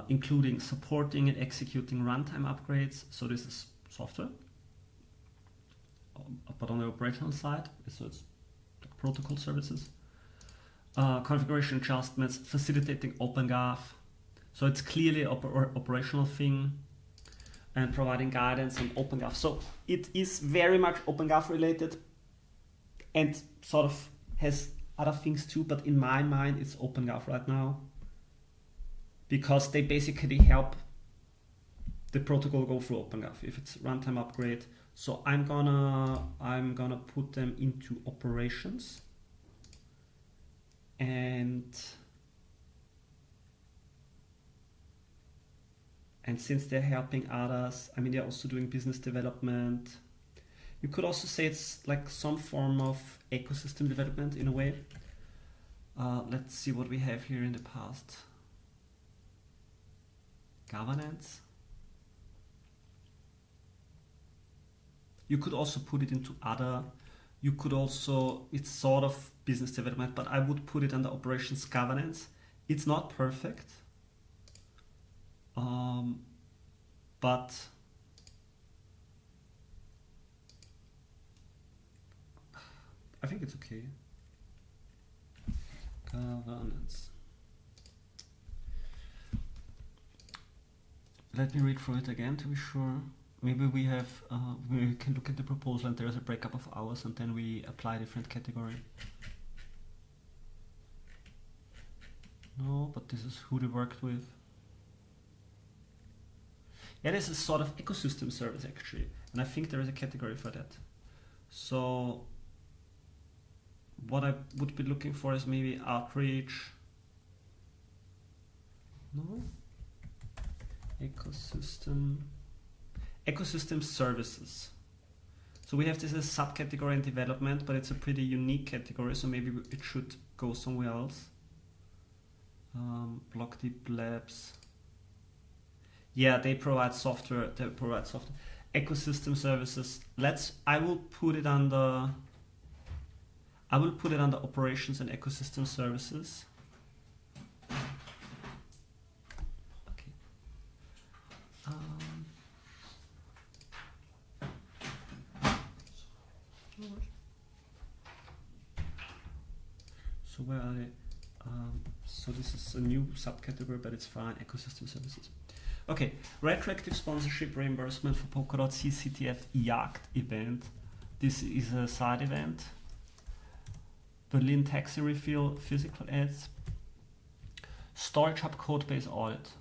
A: including supporting and executing runtime upgrades. So this is software, but on the operational side, so it's like protocol services. Configuration adjustments, facilitating OpenGov. So it's clearly an operational thing, and providing guidance on OpenGov. So it is very much OpenGov related and sort of has other things too, but in my mind it's OpenGov right now because they basically help the protocol go through OpenGov if it's runtime upgrade. So I'm gonna put them into operations. And since they're helping others, I mean, they're also doing business development. You could also say it's like some form of ecosystem development in a way. Let's see what we have here in the past. Governance. You could also put it into other. You could also, it's sort of business development, but I would put it under operations governance. It's not perfect, but I think it's okay. Governance. Let me read through it again to be sure. Maybe we have, we can look at the proposal and there's a breakup of hours and then we apply different category. No, but this is who they worked with. Yeah, this is sort of ecosystem service actually. And I think there is a category for that. So what I would be looking for is maybe outreach. No? Ecosystem services. So we have this as a subcategory in development, but it's a pretty unique category, so maybe it should go somewhere else. Block Deep Labs. Yeah, they provide software. They provide software. Ecosystem services. I will put it under. I will put it under operations and ecosystem services. Okay. So where are they? So this is a new subcategory, but it's fine. Ecosystem services. Okay, retroactive sponsorship reimbursement for Polkadot CCTF Yacht event. This is a side event. Berlin taxi refill, physical ads. Storage hub code-based audit.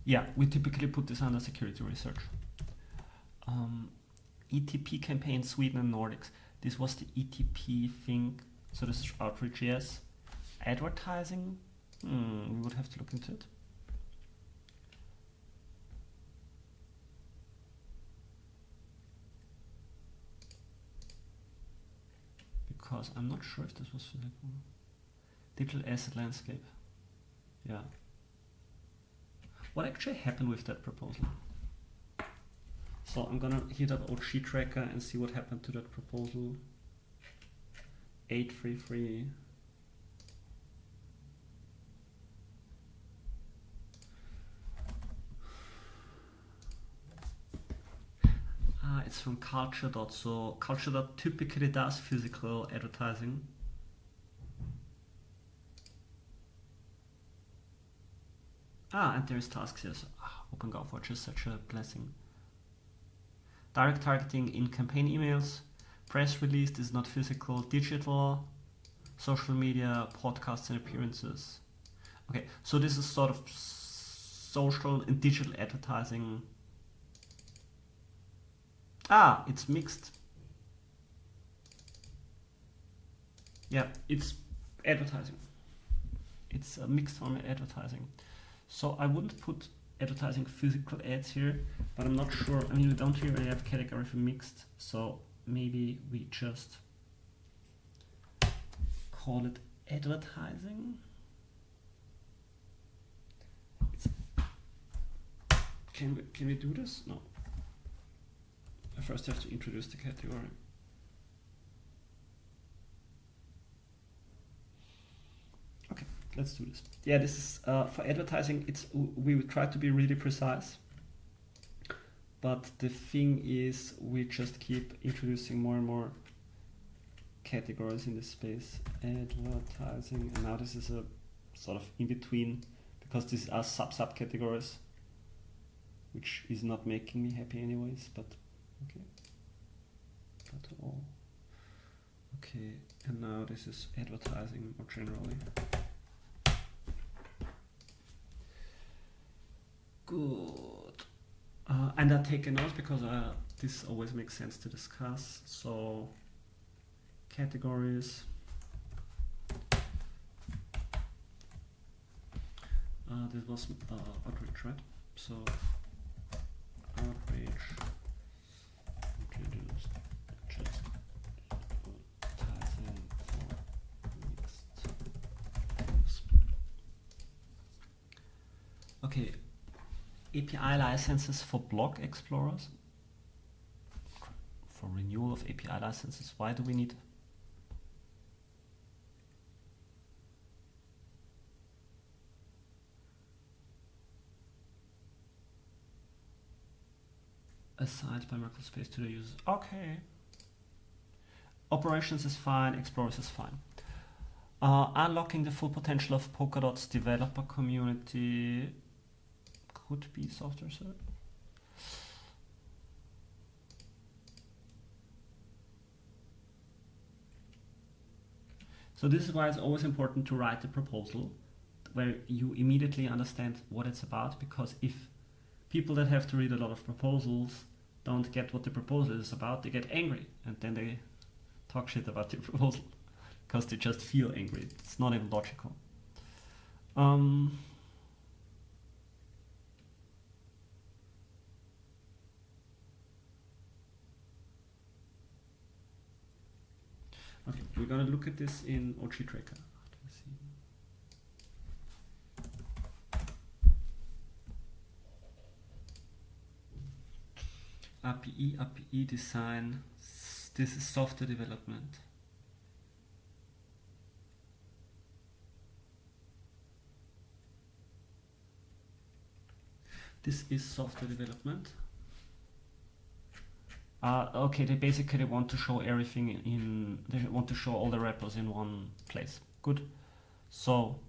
A: Yeah, we typically put this under security research. ETP campaign Sweden and Nordics. This was the ETP thing. So this is outreach, yes. Advertising. We would have to look into it. Because I'm not sure if this was physical. Digital asset landscape. Yeah. What actually happened with that proposal? So I'm gonna hit up OG tracker and see what happened to that proposal. 833. It's from Culture.dot. So Culture.dot typically does physical advertising. And there is tasks, yes. OpenGovWatch is such a blessing. Direct targeting in campaign emails. Press release is not physical. Digital. Social media, podcasts and appearances. Okay, so this is sort of social and digital advertising. It's mixed. Yeah, it's advertising. It's a mixed form of advertising. So I wouldn't put advertising physical ads here, but I'm not sure. I mean, we don't really have category for mixed, so maybe we just call it advertising. Can we do this? No. I first have to introduce the category. Okay, let's do this. Yeah, this is for advertising. We would try to be really precise, but the thing is, we just keep introducing more and more categories in this space. Advertising, and now this is a sort of in between, because these are subcategories, which is not making me happy anyways. But okay. But all. Okay, and now this is advertising more generally. Good. And I take a note because this always makes sense to discuss. So, categories. This was outreach, right? So, outreach introduced just advertising for mixed things. Okay. API licenses for block explorers. For renewal of API licenses, why do we need assigned by Microspace to the users? Okay. Operations is fine, explorers is fine. Unlocking the full potential of Polkadot's developer community could be software set. So this is why it's always important to write the proposal where you immediately understand what it's about, because if people that have to read a lot of proposals don't get what the proposal is about, they get angry and then they talk shit about the proposal because they just feel angry. It's not even logical. Okay, we're gonna look at this in OG Tracker. API design. This is software development. This is software development. Okay, they basically want to show everything they want to show all the repos in one place. Good. So,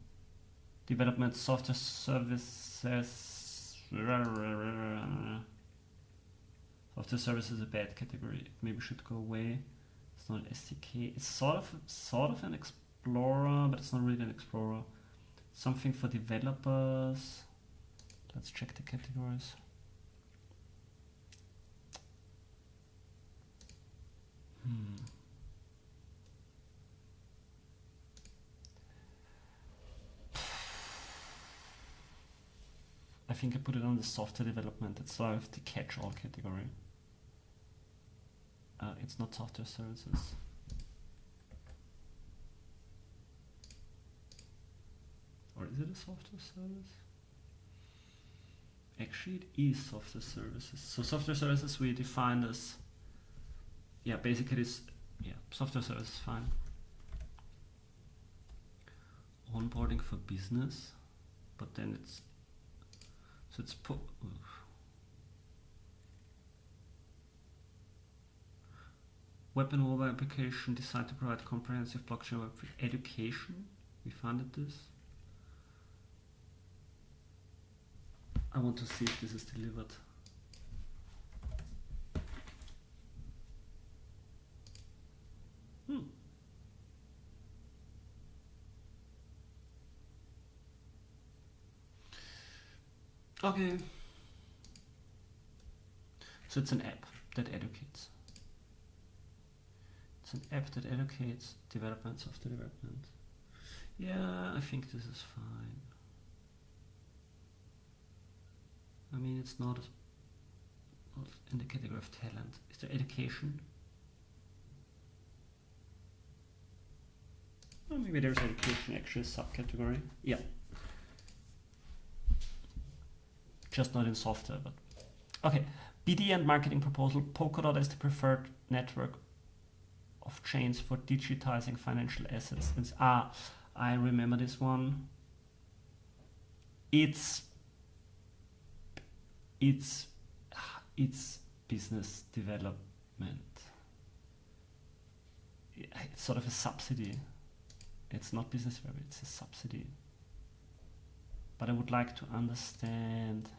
A: development software services. Software services is a bad category. It maybe should go away. It's not an SDK. It's sort of an explorer, but it's not really an explorer. Something for developers. Let's check the categories. I think I put it on the software development. It's sort of the catch-all category. It's not software services. Or is it a software service? Actually, it is software services. So software services we defined as, yeah, basically it's, yeah, software services, fine. Onboarding for business, but then it's, so it's web and mobile application designed to provide comprehensive blockchain web for education. We funded this. I want to see if this is delivered. Okay. So it's an app that educates. It's an app that educates development, software development. Yeah, I think this is fine. I mean, it's not in the category of talent. Is there education? Oh, maybe there's education actually a subcategory. Yeah. Just not in software, but okay. BD and marketing proposal. Polkadot is the preferred network of chains for digitizing financial assets. I remember this one. It's business development. It's sort of a subsidy. It's not business development, it's a subsidy. But I would like to understand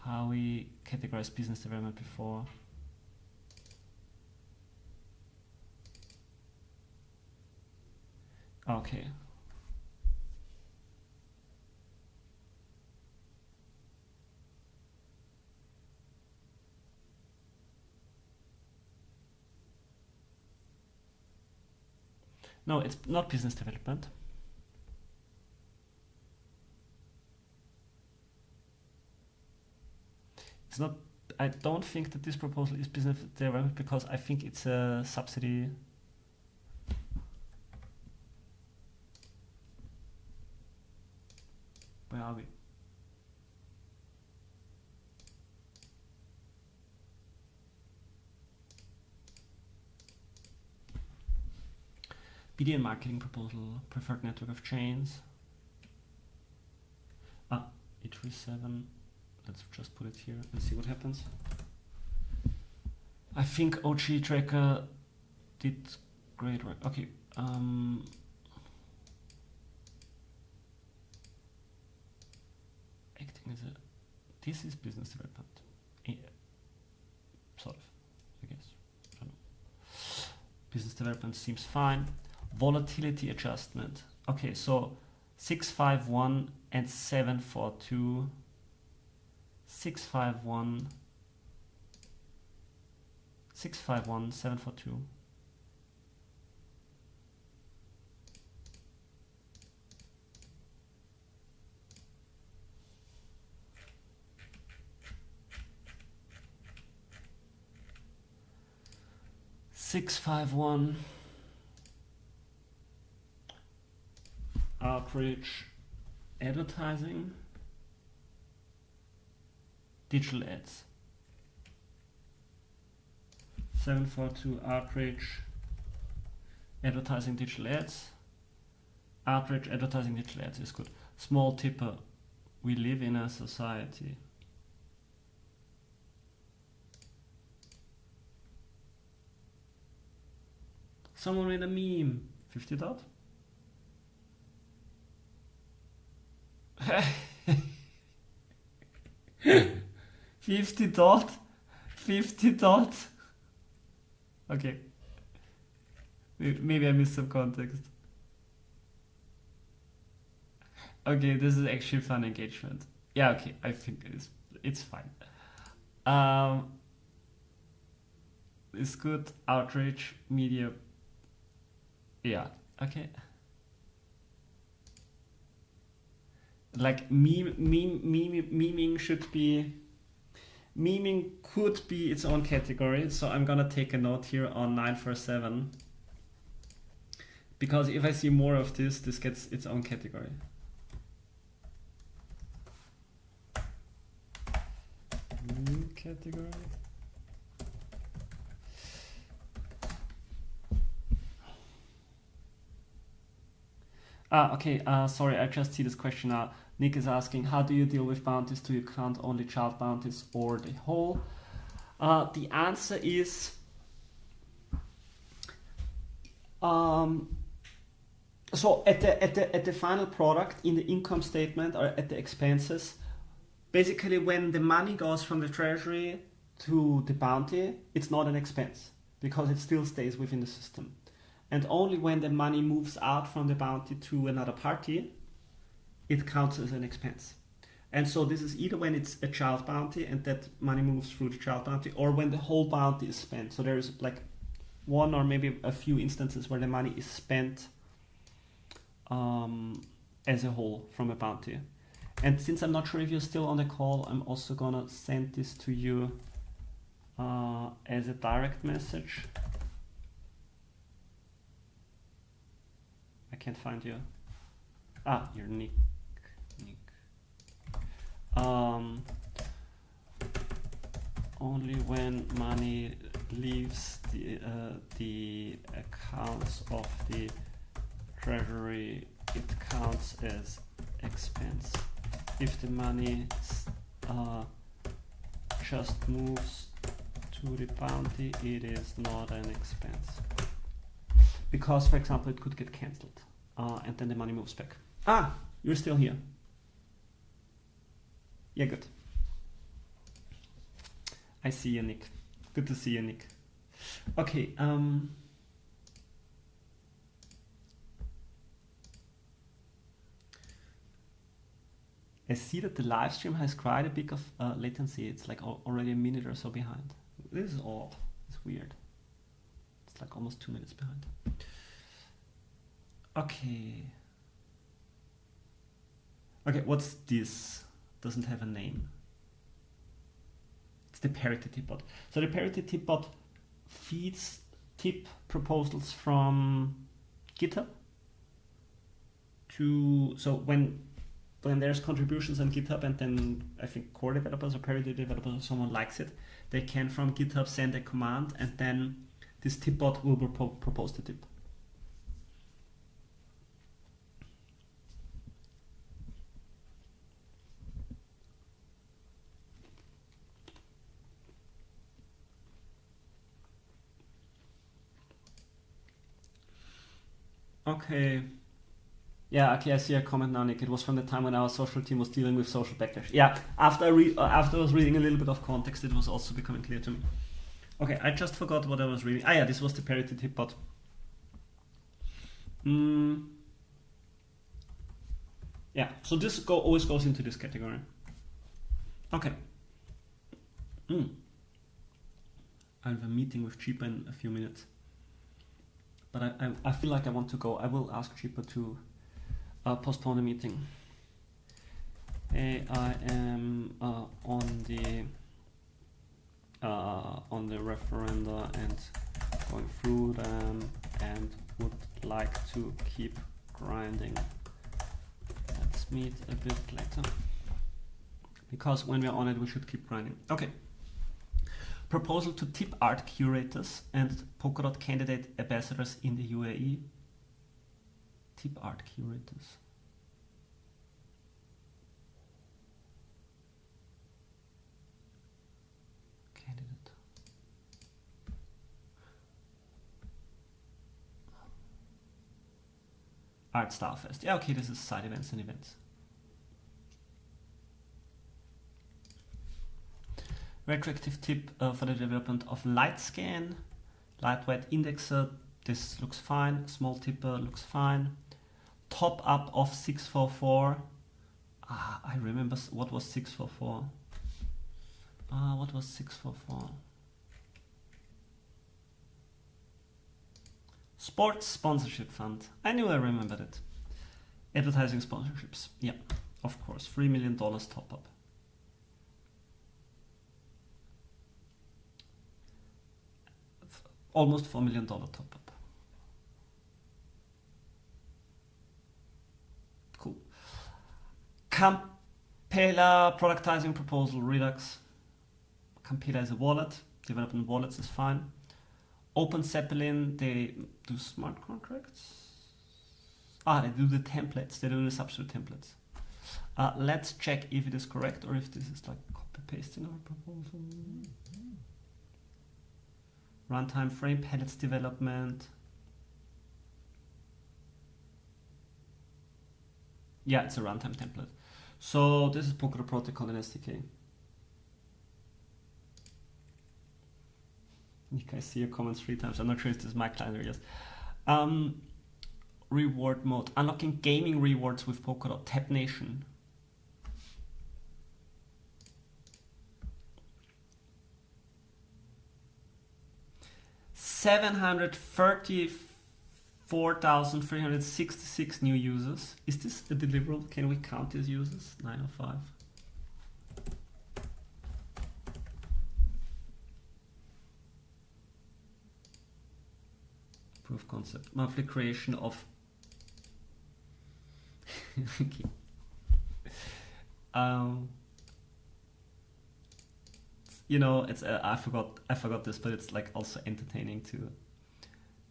A: how we categorize business development before. Okay. No, it's not business development. It's not. I don't think that this proposal is business development because I think it's a subsidy. Where are we? BD and marketing proposal, preferred network of chains. E37. Let's just put it here and see what happens. I think OG Tracker did great work. Okay. Acting as a. This is business development. Yeah. Sort of, I guess. I don't know. Business development seems fine. Volatility adjustment. Okay, so 651 and 742. 651, 742. Outreach advertising. Digital ads. 742 outrage advertising digital ads. Outrage advertising digital ads is good. Small tipper. We live in a society. Someone made a meme. 50 dot? $50 dot? $50 dot? Okay. Maybe I missed some context. Okay, this is actually fun engagement. Yeah, okay, I think it's fine. It's good. Outrage, media. Yeah, okay. Like memeing should be. Memeing could be its own category, so I'm gonna take a note here on 947. Because if I see more of this gets its own category. New category. Okay, sorry, I just see this question now. Nick is asking, how do you deal with bounties? Do you count only child bounties or the whole? The answer is so at the final product in the income statement or at the expenses, basically when the money goes from the treasury to the bounty, it's not an expense because it still stays within the system. And only when the money moves out from the bounty to another party, it counts as an expense. And so this is either when it's a child bounty and that money moves through the child bounty, or when the whole bounty is spent. So there's like one or maybe a few instances where the money is spent as a whole from a bounty. And since I'm not sure if you're still on the call, I'm also gonna send this to you as a direct message. I can't find you. You're Nick. Only when money leaves the accounts of the treasury, it counts as expense. If the money just moves to the bounty, it is not an expense. Because, for example, it could get cancelled and then the money moves back. You're still here. Yeah, good. I see you, Nick. Good to see you, Nick. Okay. I see that the live stream has quite a bit of latency. It's like already a minute or so behind. This is odd. It's weird. It's like almost 2 minutes behind. Okay. Okay, what's this? Doesn't have a name. It's the parity tip bot. So the parity tip bot feeds tip proposals from GitHub to, so when there's contributions on GitHub and then I think core developers or parity developers or someone likes it, they can from GitHub send a command and then this tip bot will propose the tip. Okay. Yeah, okay, I see a comment now, Nick. It was from the time when our social team was dealing with social backlash. Yeah, after I was reading a little bit of context, it was also becoming clear to me. Okay, I just forgot what I was reading. Yeah, this was the parity tip bot. Yeah, so this always goes into this category. Okay. I have a meeting with Cheaper in a few minutes. But I feel like I want to go. I will ask Cheaper to postpone the meeting. I am on the referenda and going through them and would like to keep grinding. Let's meet a bit later. Because when we're on it, we should keep grinding. Okay. proposal to tip art curators and Polkadot candidate ambassadors in the UAE. Tip art curators. Candidate. Art Style Fest. Yeah, okay, this is side events and events. Retroactive tip for the development of LightScan. Lightweight indexer, this looks fine. Small tipper looks fine. Top up of 644. I remember what was 644. What was 644? Sports sponsorship fund. I knew I remembered it. Advertising sponsorships. Yeah, of course. $3 million top up. Almost $4 million top up. Cool. Campela productizing proposal Redux. Campela is a wallet. Development wallets is fine. Open Zeppelin, they do smart contracts. They do the templates. They do the substrate templates. Let's check if it is correct or if this is like copy pasting our proposal. Runtime frame pellets development. Yeah, it's a runtime template. So this is Polkadot protocol and SDK. You guys see your comments 3 times. I'm not sure if this is my client or yes. Reward mode. Unlocking gaming rewards with Polkadot. Tap Nation. $734,366 new users. Is this a deliverable? Can we count these users? 905. Proof concept. Monthly creation of. Okay. You know, it's I forgot this, but it's like also entertaining to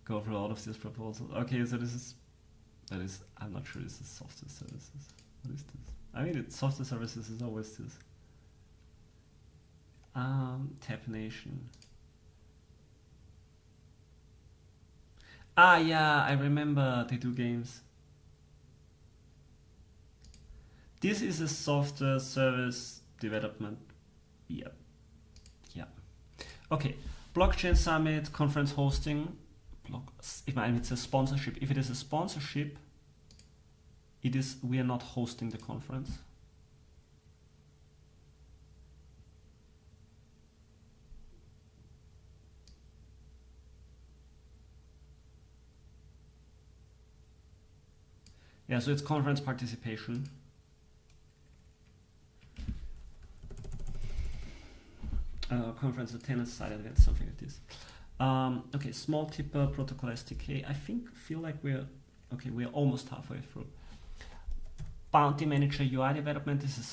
A: go through all of these proposals. Okay, so I'm not sure this is software services. What is this? I mean, software services is always this. Tap Nation. Yeah, I remember they do games. This is a software service development. Yep. Yeah. Okay. Blockchain Summit, conference hosting. If it's a sponsorship. If it is a sponsorship, we are not hosting the conference. Yeah, so it's conference participation. Conference attendance, side events, something like this. Okay, small tipper protocol SDK. I feel like we're almost halfway through. Bounty Manager UI development. This is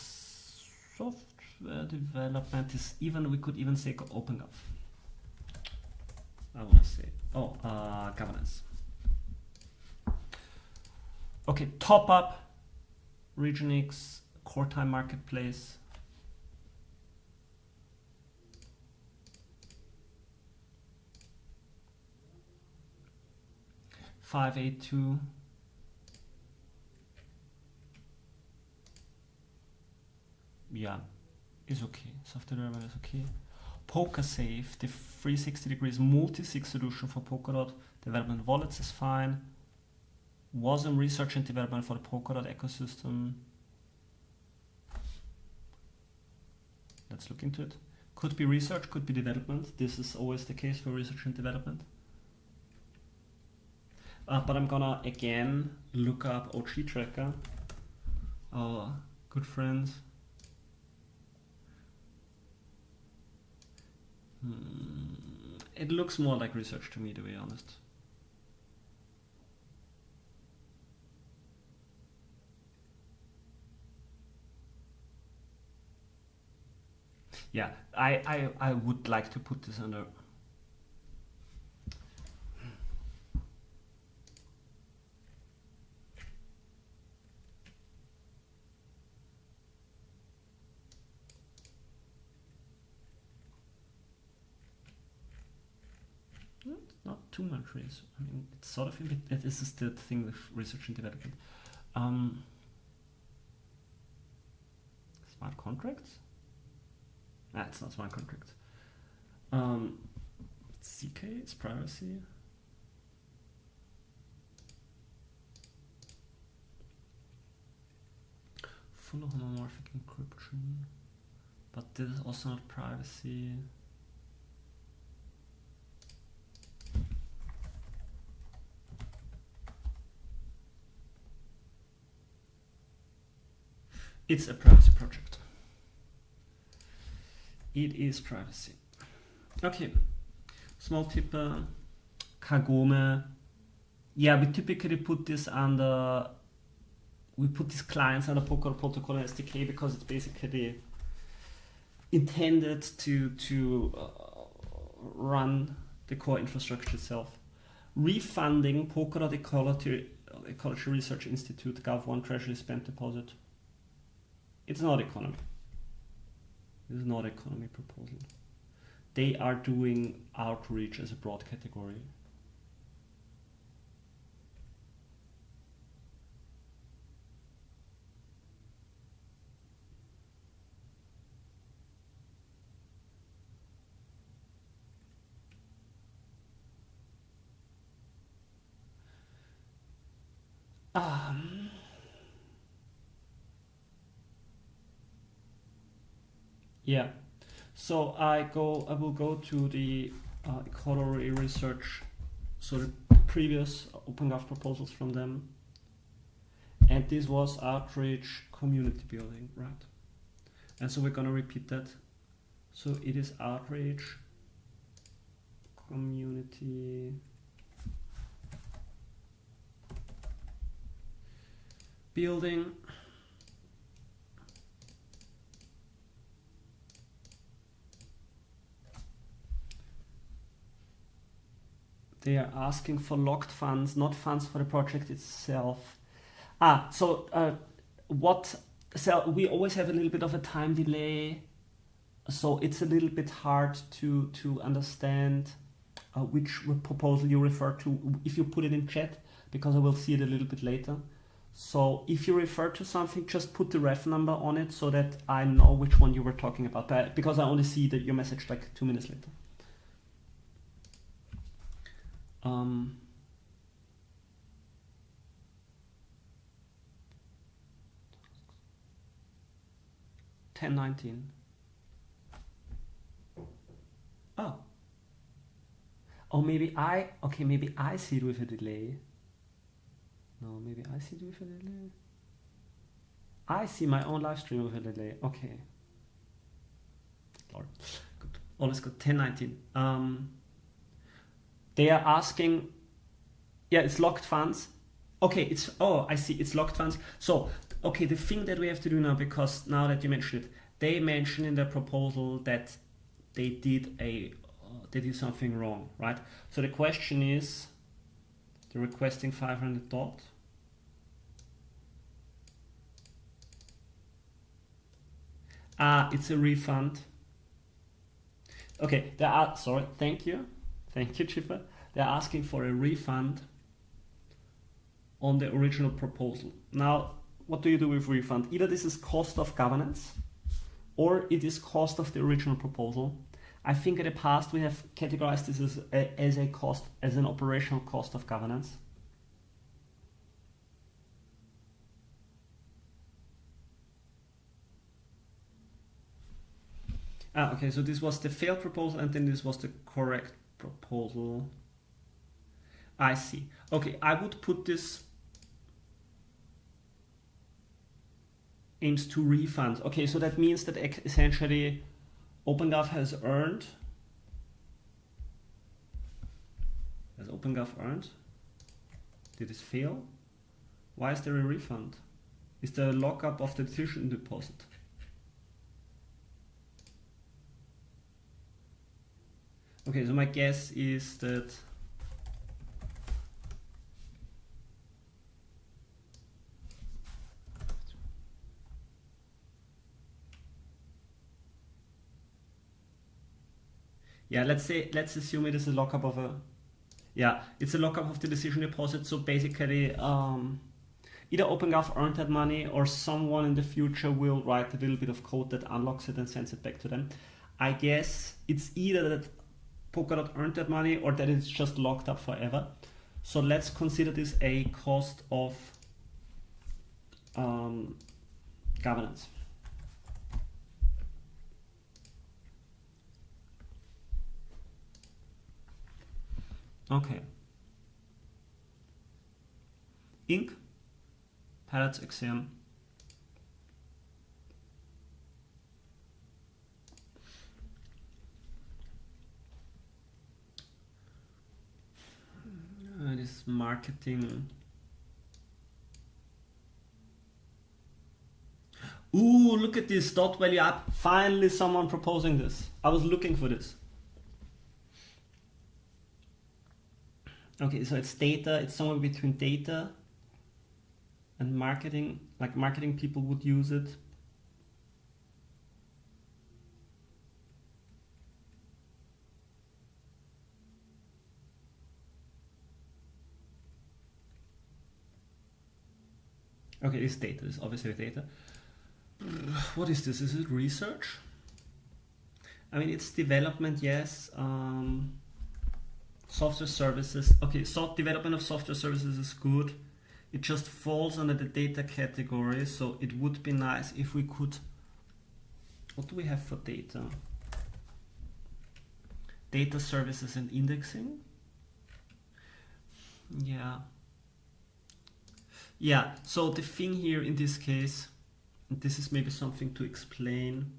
A: software development. We could even say open up. I want to say governance. Okay, top up, Regionix, core time marketplace. $582. Yeah, is okay. Software development is okay. PokerSafe, the 360 degrees multi-sig solution for Polkadot development wallets is fine. Wasm research and development for the Polkadot ecosystem. Let's look into it. Could be research, could be development. This is always the case for research and development. But I'm gonna again look up OG Tracker, our good friends. It looks more like research to me, to be honest. Yeah, I would like to put this under. Not too much risk. I mean, it's sort of this is the thing with research and development. Smart contracts? It's not smart contracts. CK is privacy. Full homomorphic encryption, but this is also not privacy. It's a privacy project. It is privacy. Okay. Small tipper, Kagome. Yeah, we typically put this under. We put these clients under Polkadot protocol and SDK because it's basically intended to run the core infrastructure itself. Refunding Polkadot Ecology Research Institute Gov1 Treasury Spent Deposit. It's not economy. This is not economy proposal. They are doing outreach as a broad category. Yeah, so I will go to the ecology research, so the previous OpenGov proposals from them, and this was outreach community building, right? And so we're gonna repeat that. So it is outreach community building. They are asking for locked funds, not funds for the project itself. So we always have a little bit of a time delay, so it's a little bit hard to understand which proposal you refer to if you put it in chat, because I will see it a little bit later. So if you refer to something, just put the ref number on it so that I know which one you were talking about, because I only see that your message like 2 minutes later. 1019. Oh, maybe I see it with a delay. No, maybe I see it with a delay. I see my own live stream with a delay. Okay. Lord. Good. All is good. 1019. They are asking, yeah, it's locked funds. Okay, I see, it's locked funds. So, okay, the thing that we have to do now, because now that you mentioned it, they mentioned in their proposal that they did something wrong, right? So the question is, they're requesting 500 DOT. It's a refund. Okay, sorry, thank you, Chipper. They're asking for a refund on the original proposal. Now, what do you do with refund? Either this is cost of governance, or it is cost of the original proposal. I think in the past we have categorized this as an operational cost of governance. Okay, so this was the failed proposal, and then this was the correct proposal. I see. Okay, I would put this aims to refund. Okay, so that means that essentially OpenGov has earned. Has OpenGov earned? Did this fail? Why is there a refund? Is there a lockup of the decision deposit? Okay, so my guess is that yeah, let's assume it is a lockup of a, yeah, it's a lockup of the decision deposit. So basically, either OpenGov earned that money or someone in the future will write a little bit of code that unlocks it and sends it back to them. I guess it's either that Polkadot earned that money or that it's just locked up forever. So let's consider this a cost of governance. Okay. Inc. Pilots exam. This marketing. Ooh, look at this dot value up. Finally, someone proposing this. I was looking for this. Okay, so it's data. It's somewhere between data and marketing. Like marketing people would use it. Okay, it's data. It's obviously data. What is this? Is it research? I mean, it's development, yes. Software services. Okay, so development of software services is good. It just falls under the data category, so it would be nice if we could. What do we have for data? Data services and indexing. Yeah. Yeah, so the thing here in this case, and this is maybe something to explain.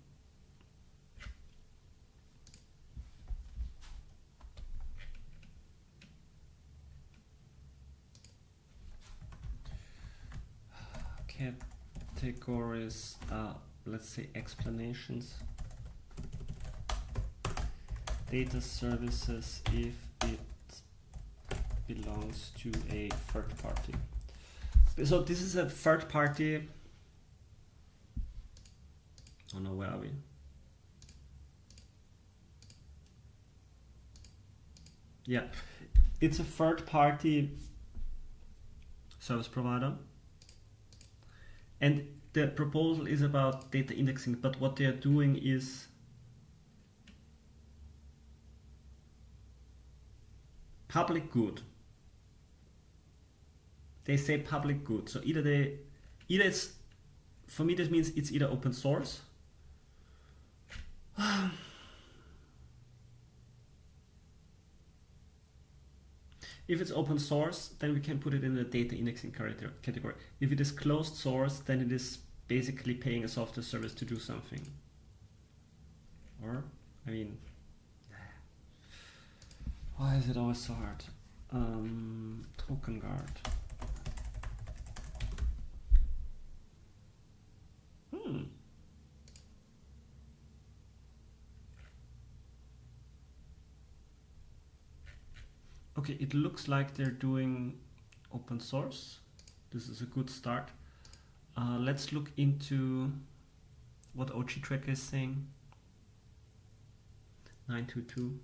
A: Categories, let's say explanations. Data services if it belongs to a third party. So this is a third party. Oh no, where are we? Yeah, it's a third party service provider. And the proposal is about data indexing, but what they are doing is public good. They say public good. So either it's, for me this means it's either open source. If it's open source, then we can put it in the data indexing category. If it is closed source, then it is basically paying a software service to do something. Or, I mean, why is it always so hard? Token guard. Okay, it looks like they're doing open source. This is a good start. Let's look into what OG Tracker is saying. 922.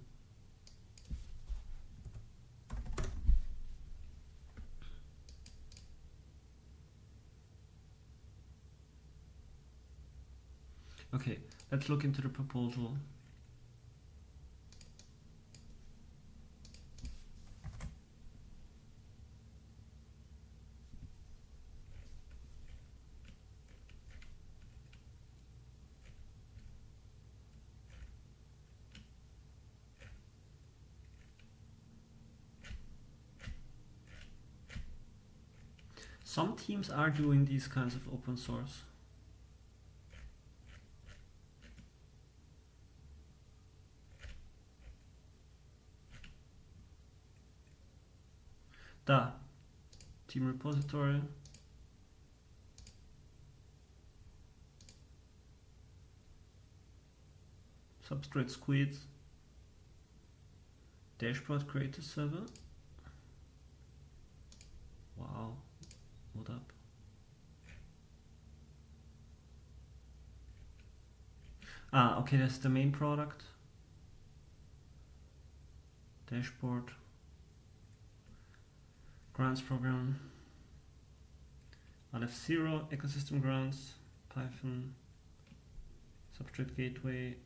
A: Okay, let's look into the proposal. Some teams are doing these kinds of open source. Team repository. Substrate squids. Dashboard creator server. Wow, what up? Okay, that's the main product. Dashboard. Grants program. Aleph0, ecosystem grants, Python, substrate gateway.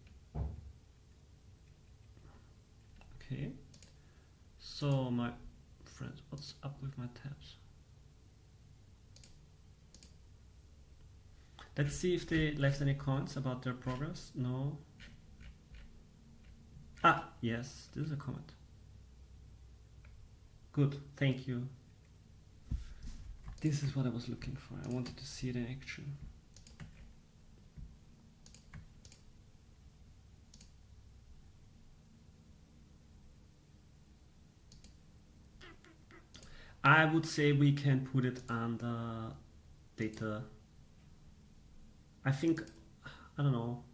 A: Okay. So my friends, what's up with my tabs? Let's see if they left any comments about their progress. No. Yes, this is a comment. Good, thank you. This is what I was looking for. I wanted to see it in action. I would say we can put it under data. I think, I don't know.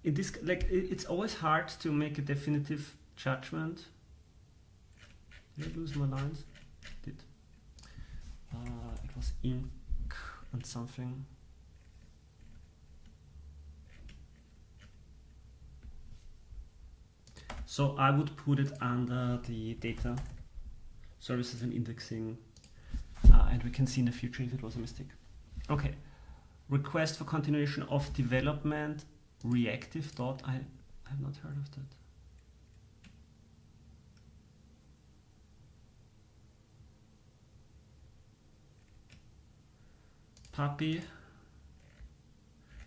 A: In this, like, it's always hard to make a definitive judgment. Did I lose my lines? Did. It was ink and something. So I would put it under the data, services and indexing, and we can see in the future if it was a mistake. Okay, request for continuation of development, reactive dot. I have not heard of that. Puppy.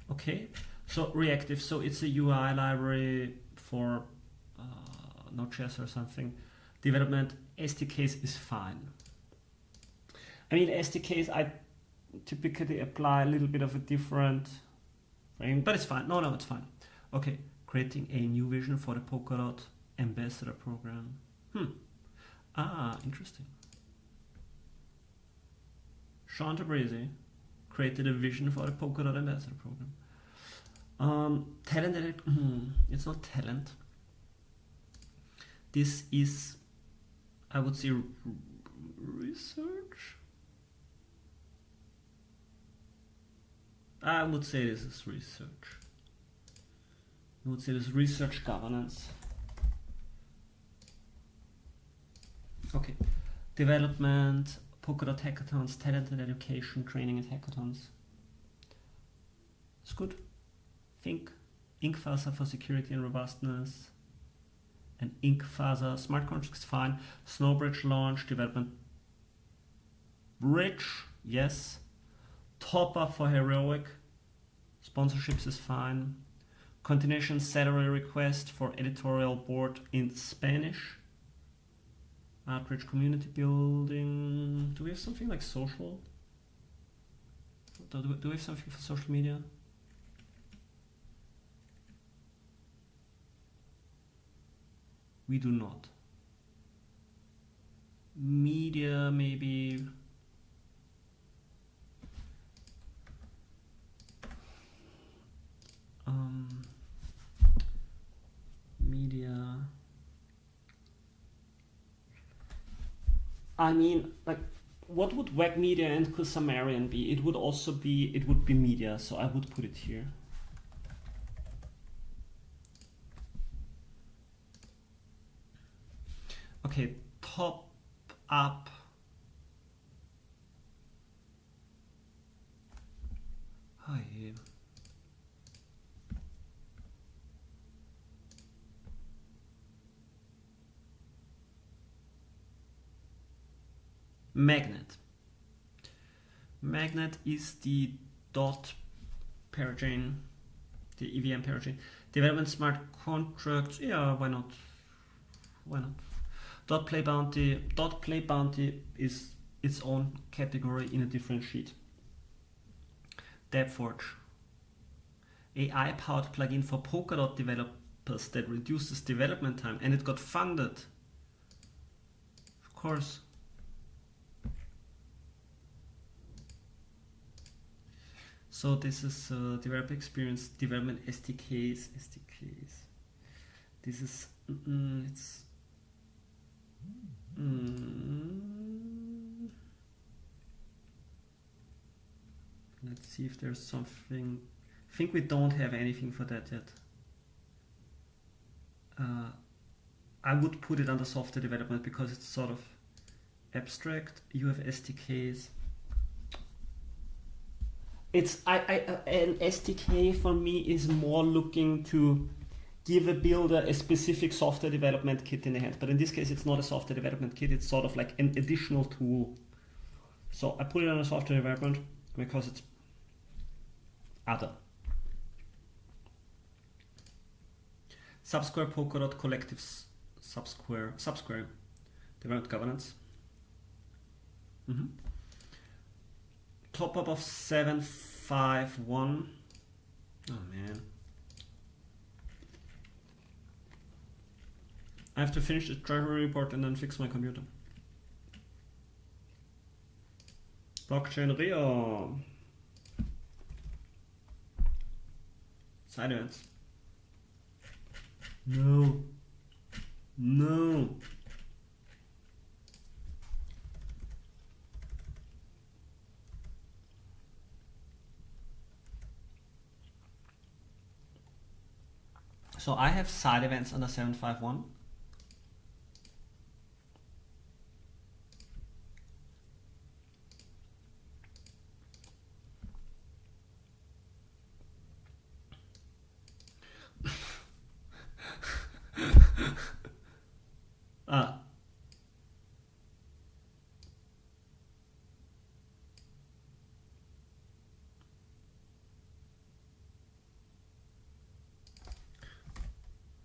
A: Okay, so reactive, so it's a UI library for Node.js or something. Development SDKs is fine. I mean, SDKs I typically apply a little bit of a different frame, but it's fine. No, it's fine. Okay, creating a new vision for the Polkadot ambassador program. Interesting. Sean Tabrizi created a vision for the Polkadot ambassador program. Talent, it's not talent. This is, I would say, research. I would say this is research. I would say this is research governance. Okay, development, Polkadot hackathons, talented education, training and hackathons. It's good. Think Inkfasa for security and robustness. And Inkfasa smart contracts fine. Snowbridge launch, development bridge, yes. Top up for heroic. Sponsorships is fine. Continuation salary request for editorial board in Spanish. Outreach community building. Do we have something like social? Do we have something for social media? We do not. Media, maybe. Media. I mean, like, what would web media and Samarian be? It would be media, so I would put it here. Okay, top up. Hi. Magnet. Magnet is the dot parachain, the EVM parachain. Development smart contracts. Yeah, why not? Why not? Dot play bounty. Dot play bounty is its own category in a different sheet. DevForge. AI-powered plugin for Polkadot developers that reduces development time, and it got funded. Of course. So this is developer experience, development SDKs. This is see if there's something. I think we don't have anything for that yet. I would put it under software development because it's sort of abstract. You have SDKs. An SDK for me is more looking to give a builder a specific software development kit in the hand. But in this case, it's not a software development kit. It's sort of like an additional tool. So I put it on a software development because it's other. Subsquare Polkadot collectives Subsquare development governance. Top up of 751. Oh man. I have to finish the Treasury report and then fix my computer. Blockchain Rio. Side events. No. No. So I have side events under 751.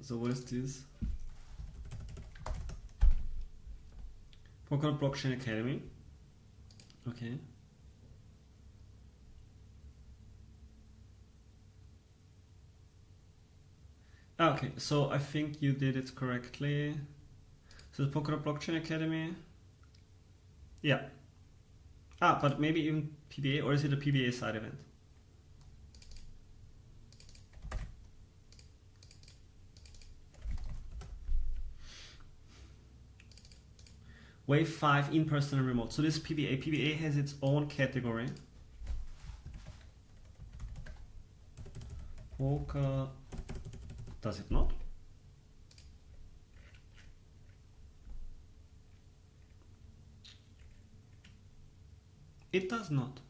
A: So what is this? Polkadot Blockchain Academy. Okay. Okay, so I think you did it correctly. So the Polkadot Blockchain Academy. Yeah. But maybe even PBA, or is it a PBA side event? Wave 5 in-person and remote. So this is PBA. PBA has its own category. Polka. Does it not? It does not.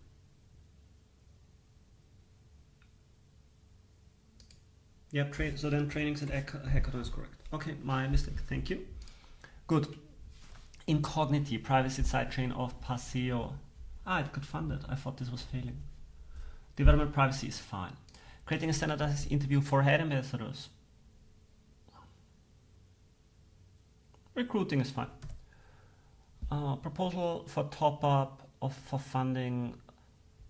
A: Yeah, so then trainings and hackathon is correct. Okay, my mistake. Thank you. Good. Incognity, privacy sidechain of Paseo. It got funded. I thought this was failing. Development privacy is fine. Creating a standardized interview for head ambassadors. Recruiting is fine. Proposal for top up for funding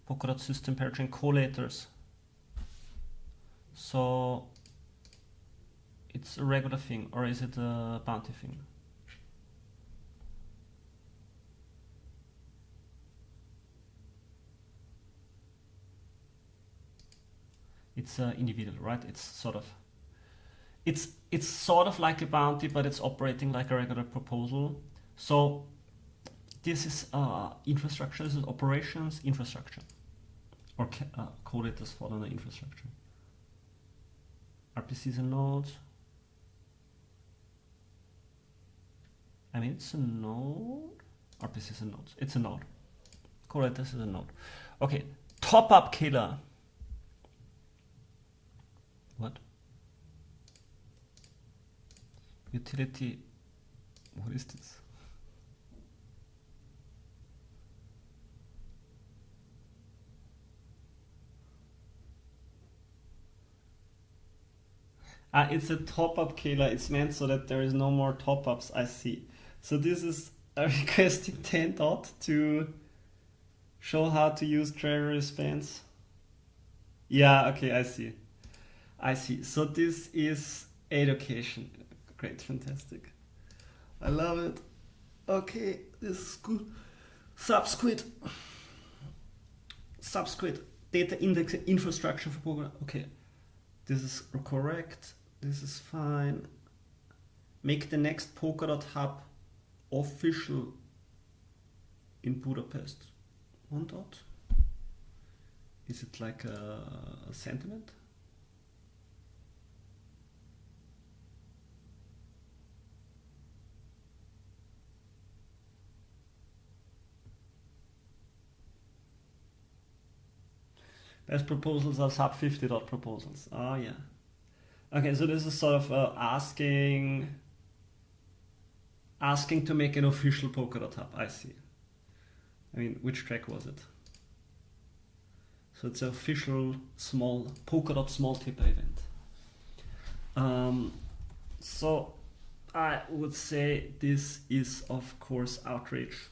A: Polkadot system parachain collators. So it's a regular thing, or is it a bounty thing? It's individual, right? It's sort of like a bounty, but it's operating like a regular proposal. So this is infrastructure. This is operations infrastructure, or collators fall under infrastructure. RPCs and nodes. I mean, it's a node. RPCs and nodes. It's a node. Collators is a node. Okay, top up killer. What? Utility. What is this? It's a top-up killer. It's meant so that there is no more top-ups. I see. So this is a requesting 10 dot to show how to use Treasury spans. Yeah, okay, I see. So this is education. Great, fantastic. I love it. Okay, this is good. Subsquid. Data index infrastructure for Polkadot. Okay, this is correct. This is fine. Make the next Polkadot hub official in Budapest. 1 dot. Is it like a sentiment? Best proposals are sub 50 dot proposals. Oh yeah. Okay, so this is sort of asking to make an official Polkadot hub. I see. I mean, which track was it? So it's an official small Polkadot small tipper event. So I would say this is of course outreach,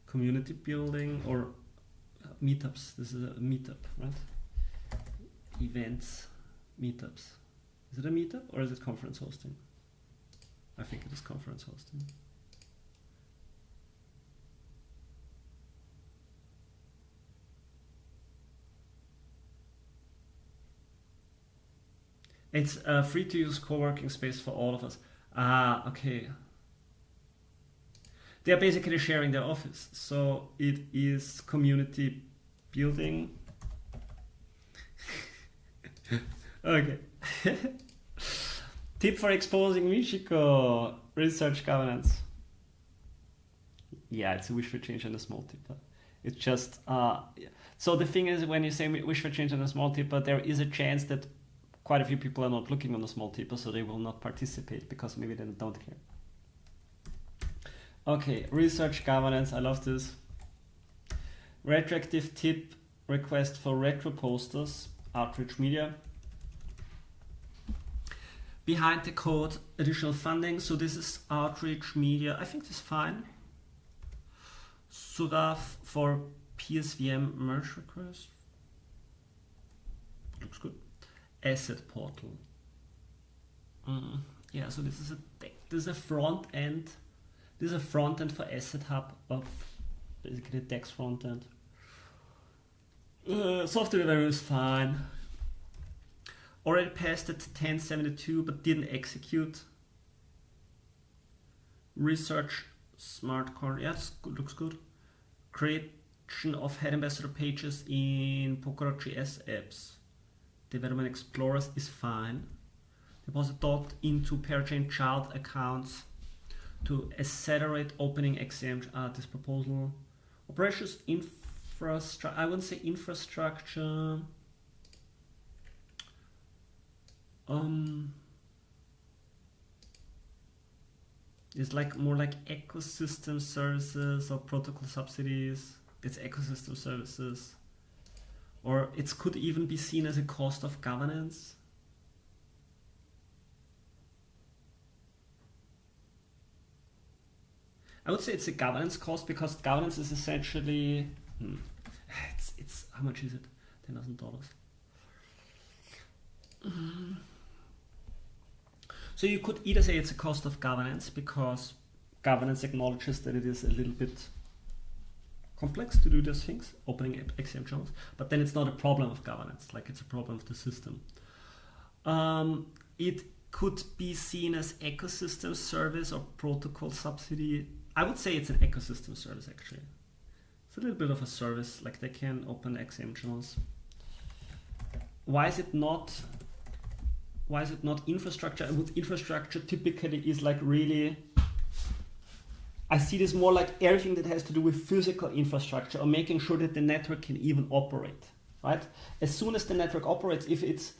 A: community building, or meetups. This is a meetup, right? Events, meetups. Is it a meetup or is it conference hosting? I think it is conference hosting. It's a free to use co-working space for all of us. Ah, okay. They are basically sharing their office. So it is community building. Okay. Tip for exposing Michiko. Research governance. Yeah, it's a wish for change and a small tipper. It's just, so the thing is, when you say wish for change and a small tipper, there is a chance that quite a few people are not looking on the small tipper, so they will not participate because maybe they don't care. Okay, research governance, I love this. Retroactive tip request for retro posters, outreach media. Behind the code, additional funding, so this is outreach media, I think this is fine. Suraf for PSVM merge request. Looks good. Asset portal. Yeah, so this is a front end. This is a front end for Asset Hub of basically text front end. Software value is fine. Already passed at 1072 but didn't execute. Research smart core, yeah, good, looks good. Creation of head ambassador pages in Polkadot JS apps. Development explorers is fine. Deposit dot into parachain child accounts to accelerate opening XM. This proposal. Operations infrastructure. I wouldn't say infrastructure. It's like more like ecosystem services or protocol subsidies. It's ecosystem services. Or it could even be seen as a cost of governance. I would say it's a governance cost because governance is essentially it's how much is it? $10,000. So you could either say it's a cost of governance because governance acknowledges that it is a little bit complex to do those things, opening XM channels, but then it's not a problem of governance, like it's a problem of the system. It could be seen as ecosystem service or protocol subsidy. I would say it's an ecosystem service actually. It's a little bit of a service, like they can open XM channels. Why is it not infrastructure? And with infrastructure typically is like really, I see this more like everything that has to do with physical infrastructure or making sure that the network can even operate, right? As soon as the network operates, if it's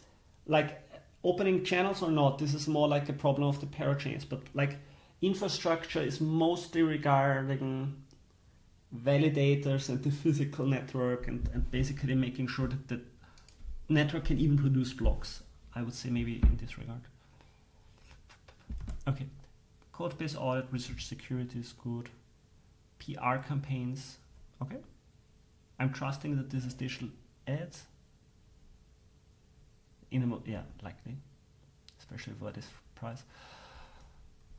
A: like opening channels or not, this is more like a problem of the parachains, but like infrastructure is mostly regarding validators and the physical network and basically making sure that the network can even produce blocks. I would say maybe in this regard. Okay. Code-based audit, research security is good. PR campaigns, okay. I'm trusting that this is digital ads. Yeah, likely, especially for this price.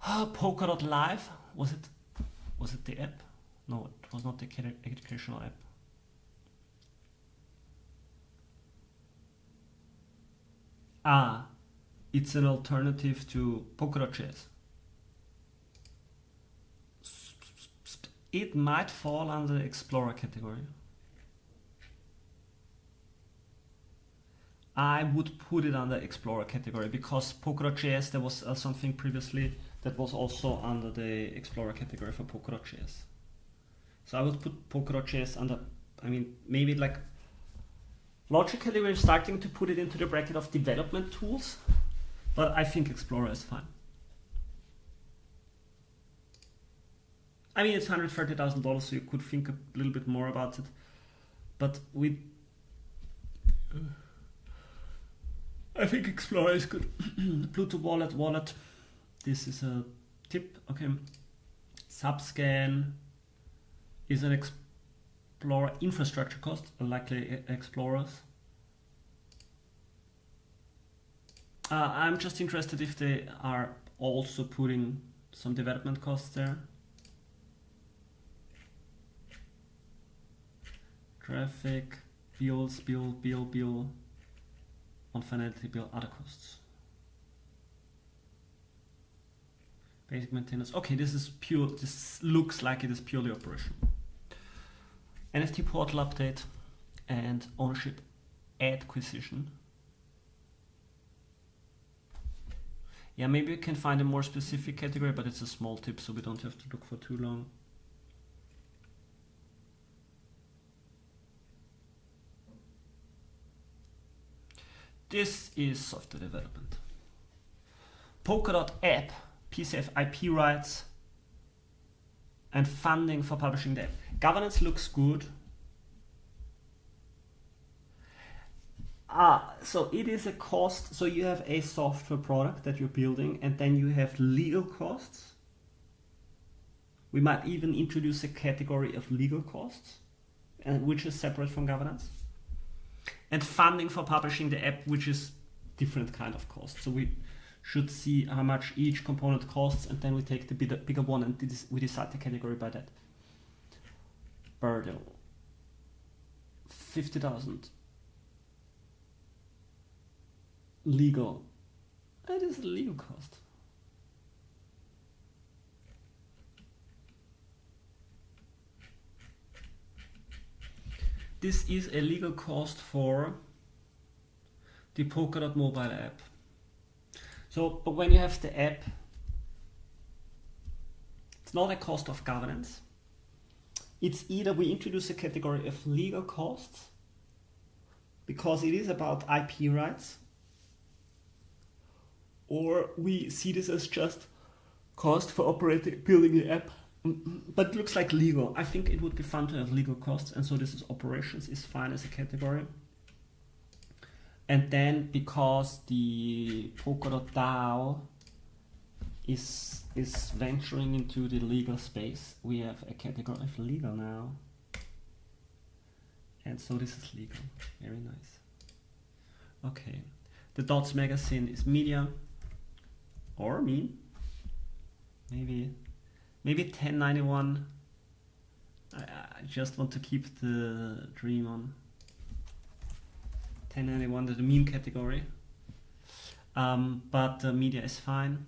A: Polkadot Live, was it the app? No, it was not the educational app. It's an alternative to Polkadot JS. It might fall under the Explorer category. I would put it under Explorer category because Polkadot.js, there was something previously that was also under the Explorer category for Polkadot.js. So I would put Polkadot.js under, I mean, maybe like logically we're starting to put it into the bracket of development tools, but I think Explorer is fine. I mean, it's $130,000, so you could think a little bit more about it, but I think Explorer is good. Bluetooth wallet. This is a tip. Okay. Subscan is an Explorer infrastructure cost, likely Explorers. I'm just interested if they are also putting some development costs there. Traffic, bills, bill, on finality bill, other costs. Basic maintenance. Okay, this is pure, this looks like it is purely operation. NFT portal update and ownership acquisition. Yeah, maybe we can find a more specific category, but it's a small tip, so we don't have to look for too long. This is software development. Polkadot app, PCF IP rights, and funding for publishing the app. Governance looks good. So it is a cost. So you have a software product that you're building, and then you have legal costs. We might even introduce a category of legal costs, which is separate from governance. And funding for publishing the app, which is different kind of cost. So we should see how much each component costs, and then we take the bigger one, and we decide the category by that. Burden, 50,000. Legal. That is a legal cost. This is a legal cost for the Polkadot mobile app. So, but when you have the app, it's not a cost of governance. It's either we introduce a category of legal costs, because it is about IP rights, or we see this as just cost for building the app. But it looks like legal. I think it would be fun to have legal costs, and so this is operations is fine as a category. And then because the Polkadot DAO is venturing into the legal space, we have a category of legal now. And so this is legal. Very nice. Okay. The Dots magazine is media. Or mean. Maybe 1091. I just want to keep the dream on. 1091, the meme category. But media is fine.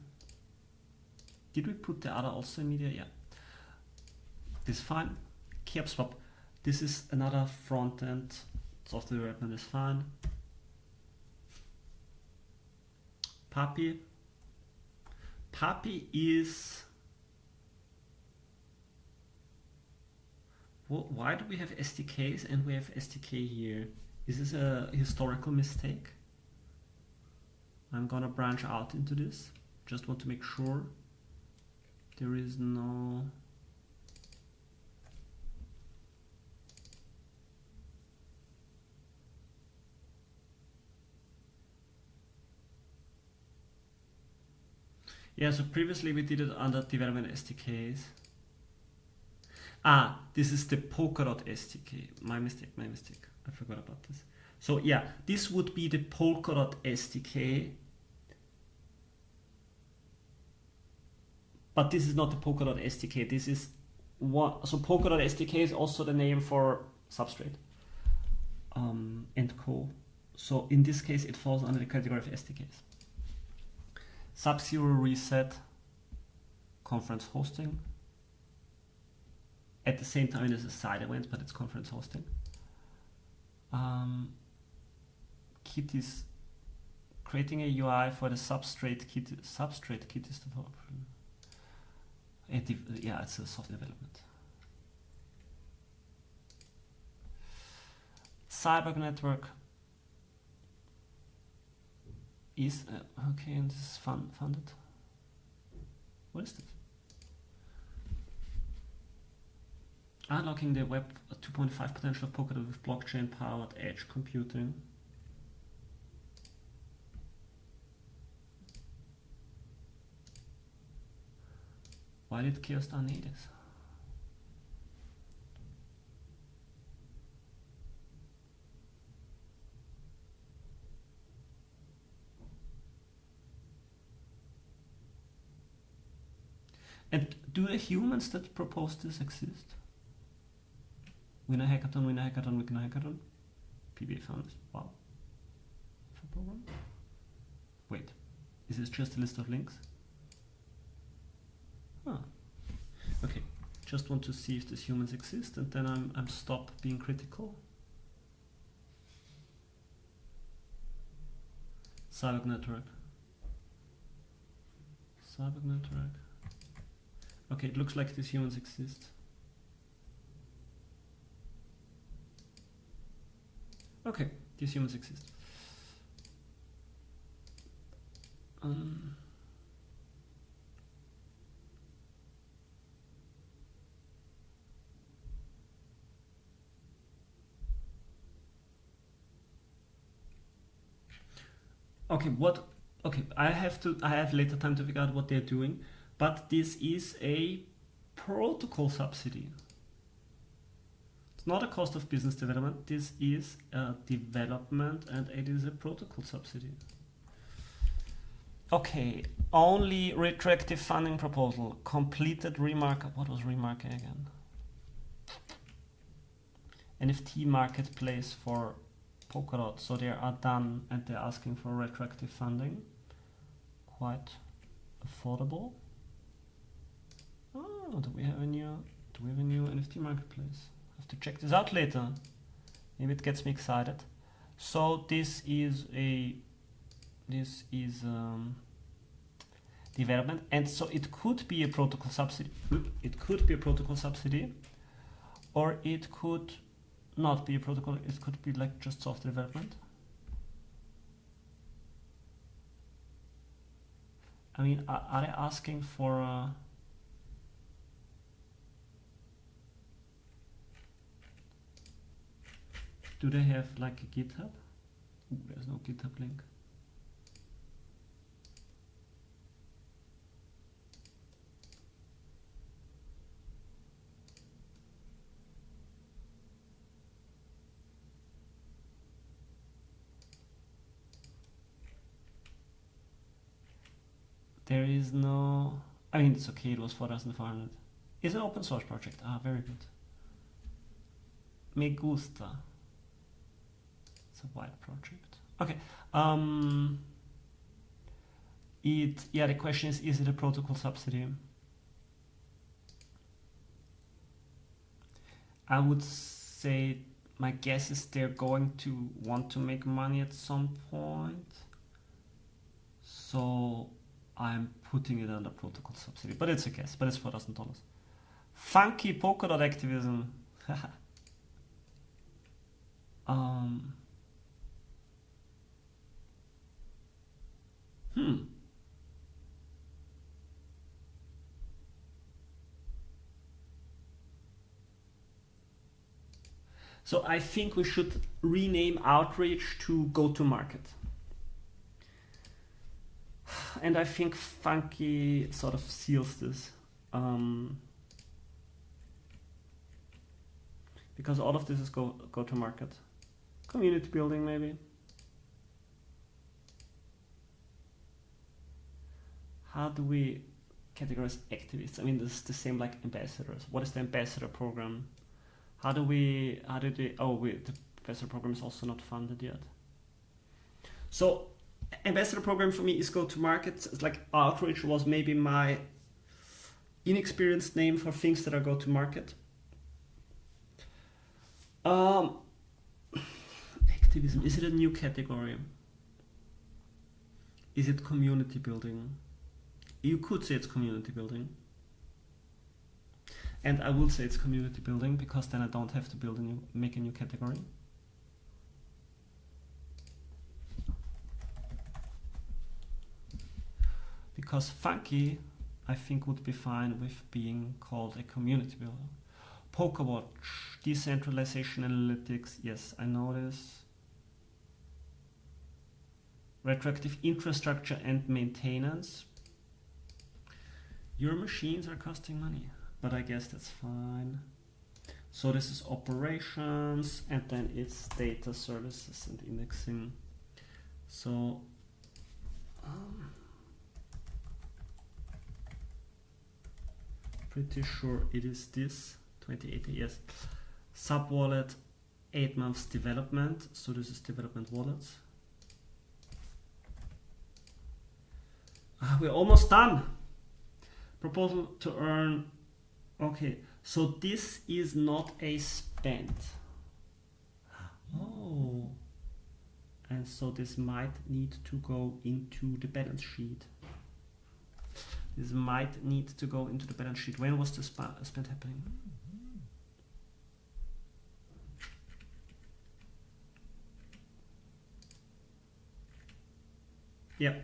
A: Did we put the other also in media? Yeah. This is fine. KeepSwap. This is another front end. Software development is fine. Puppy. Puppy is... Well, why do we have SDKs and we have SDK here? Is this a historical mistake? I'm gonna branch out into this. Just want to make sure there is no... Yeah, so previously we did it under development SDKs. This is the Polkadot SDK. My mistake. I forgot about this. So yeah, this would be the Polkadot SDK. But this is not the Polkadot SDK. This is one. So Polkadot SDK is also the name for Substrate and Co. So in this case, it falls under the category of SDKs. Sub-Zero Reset, conference hosting. At the same time, it is a side event, but it's conference hosting. kit is creating a UI for the substrate kit. Substrate kit is the problem. Yeah, it's a software development. Cyber network is okay, and this is funded. What is this? Unlocking the Web 2.5 potential of Polkadot with blockchain-powered edge computing. Why did Kyostar need this? And do the humans that propose this exist? Winner hackathon, winner hackathon, winner hackathon. PBA founders. Wow. For program. Wait, is this just a list of links? Ah. Okay. Just want to see if these humans exist, and then I'm stop being critical. Cyber network. Cyber network. Okay, it looks like these humans exist. Okay, these humans exist. Okay, what? Okay, I have later time to figure out what they're doing, but this is a protocol subsidy. It's not a cost of business development. This is a development, and it is a protocol subsidy. Okay, only retroactive funding proposal. Completed remark. What was remarking again? NFT marketplace for Polkadot. So they are done, and they're asking for retroactive funding. Quite affordable. Oh, do we have a new NFT marketplace? I have to check this out later. Maybe it gets me excited. So this is development, and so it could be a protocol subsidy. It could be a protocol subsidy, or it could not be a protocol. It could be like just software development. I mean, are they asking for do they have like a GitHub? Ooh, there's no GitHub link. There is no, I mean, it's okay, it was 4,400. It's an open source project. Ah, very good. Me gusta. It's a white project. Okay. The question is it a protocol subsidy? I would say my guess is they're going to want to make money at some point. So I'm putting it under protocol subsidy, but it's a guess, but it's $4,000. Funky Polkadot activism. So I think we should rename outreach to go-to-market. And I think Funky sort of seals this. Because all of this is go-to-market. Community building, maybe. How do we categorize activists? I mean, this is the same like ambassadors. What is the ambassador program? The ambassador program is also not funded yet. So ambassador program for me is go-to-market. It's like outreach was maybe my inexperienced name for things that are go-to-market. Activism. Activism, is it a new category? Is it community building? You could say it's community building. And I will say it's community building because then I don't have to make a new category. Because funky, I think, would be fine with being called a community builder. Polkadot, decentralization analytics, yes, I know this. Retroactive infrastructure and maintenance. Your machines are costing money, but I guess that's fine. So this is operations, and then it's data services and indexing. So pretty sure it is this 2080, yes. Sub wallet, 8 months development. So this is development wallets. We're almost done. Proposal to earn. Okay, so this is not a spend. Oh, and so this might need to go into the balance sheet. This might need to go into the balance sheet. When was the spend happening? Yeah,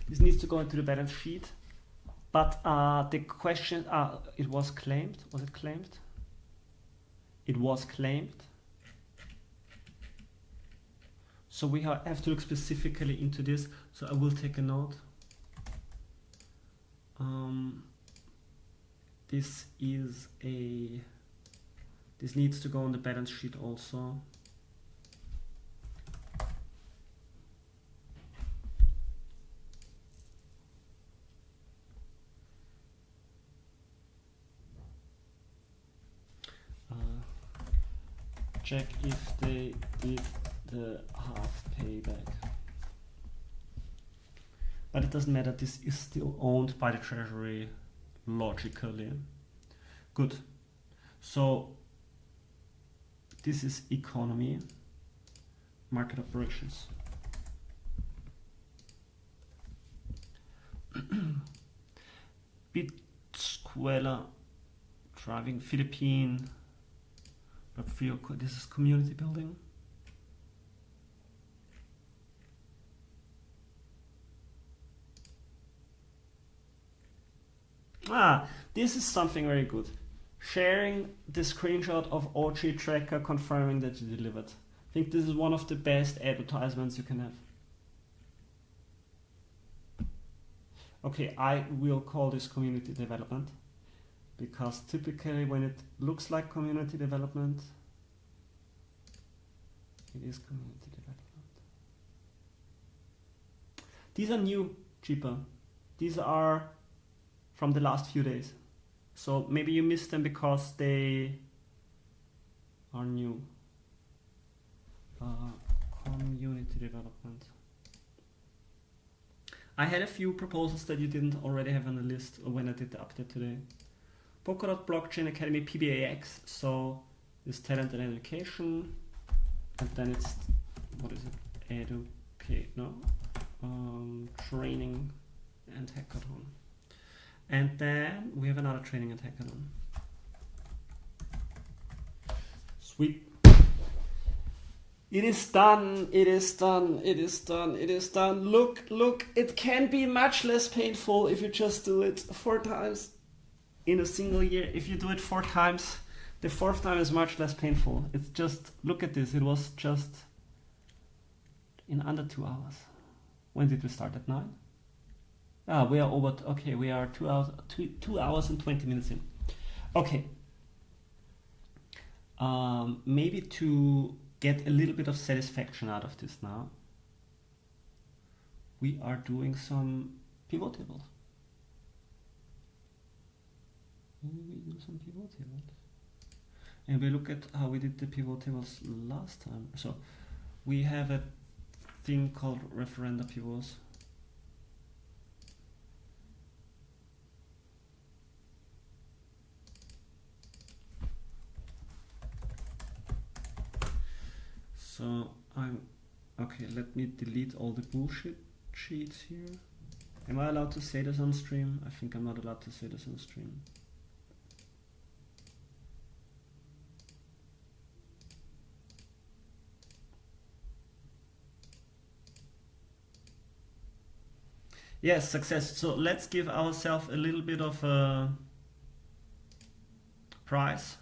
A: this needs to go into the balance sheet. But the question, it was claimed. Was it claimed? It was claimed. So we have to look specifically into this. So I will take a note. This needs to go on the balance sheet also. Check if they did the half payback. But it doesn't matter, this is still owned by the Treasury logically. Good. So this is economy, market operations. Bitsquella, driving Philippine. This is community building. This is something very good. Sharing the screenshot of OG tracker confirming that you delivered. I think this is one of the best advertisements you can have. Okay, I will call this community development. Because typically when it looks like community development, it is community development. These are new, cheaper. These are from the last few days. So maybe you missed them because they are new. Community development. I had a few proposals that you didn't already have on the list when I did the update today. Polkadot Blockchain Academy PBAX, so this talent and education, and then it's, what is it, training and hackathon. And then we have another training and hackathon. Sweet. It is done, it is done, it is done, it is done. Look, it can be much less painful if you just do it 4 times. In a single year, if you do it 4 times, the 4th time is much less painful. It's just, look at this, it was just in under 2 hours. When did we start? At 9? We are over, okay, we are 2 hours and 20 minutes in. Okay. Maybe to get a little bit of satisfaction out of this now, we are doing some pivot tables. We do some pivot tables, and we look at how we did the pivot tables last time. So we have a thing called referenda pivots. So I'm Okay, let me delete all the bullshit sheets here. Am I allowed to say this on stream? I think I'm not allowed to say this on stream. Yes, success. So let's give ourselves a little bit of a prize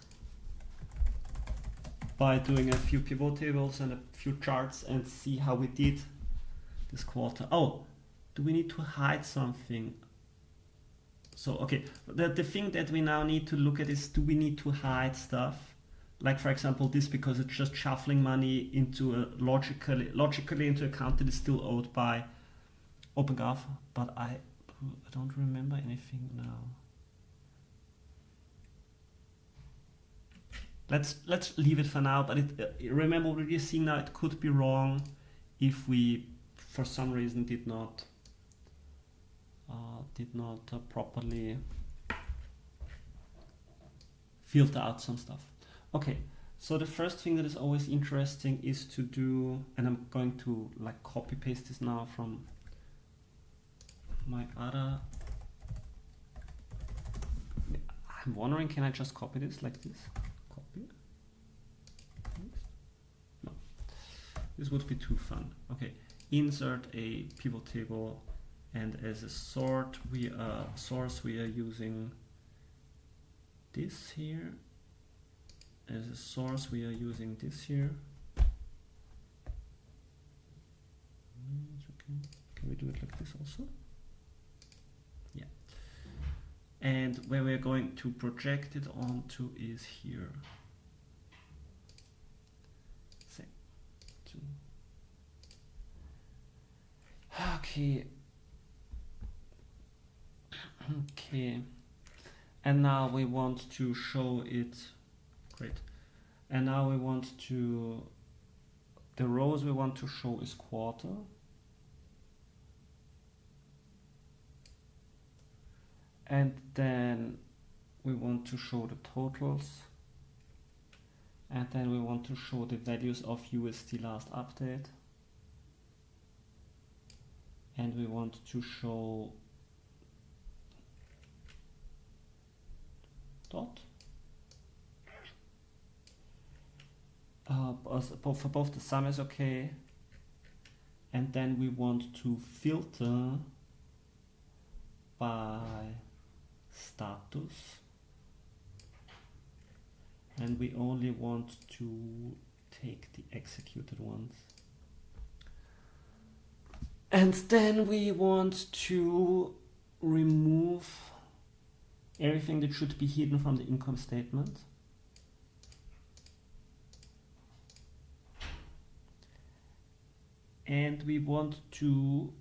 A: by doing a few pivot tables and a few charts and see how we did this quarter. Oh, do we need to hide something? So, okay, the thing that we now need to look at is, do we need to hide stuff? Like, for example, this, because it's just shuffling money into a logically into account that is still owed by OpenGraph, but I don't remember anything now. Let's leave it for now, but remember what we're seeing now, it could be wrong if we for some reason did not properly filter out some stuff. Okay, so the first thing that is always interesting is to do, and I'm going to like copy paste this now from my other. I'm wondering, can I just copy this like this? Copy. No, this would be too fun. Okay, insert a pivot table, and as a source we are using this here. As a source we are using this here. It's okay. Can we do it like this also? Yeah. And where we're going to project it onto is here. Same. Okay. Okay. And now we want to show it. Great. And now we want to, the rows we want to show is quarter. And then we want to show the totals. And then we want to show the values of USD last update. And we want to show dot. For both the sum is okay, and then we want to filter by status, and we only want to take the executed ones, and then we want to remove everything that should be hidden from the income statement. And we want to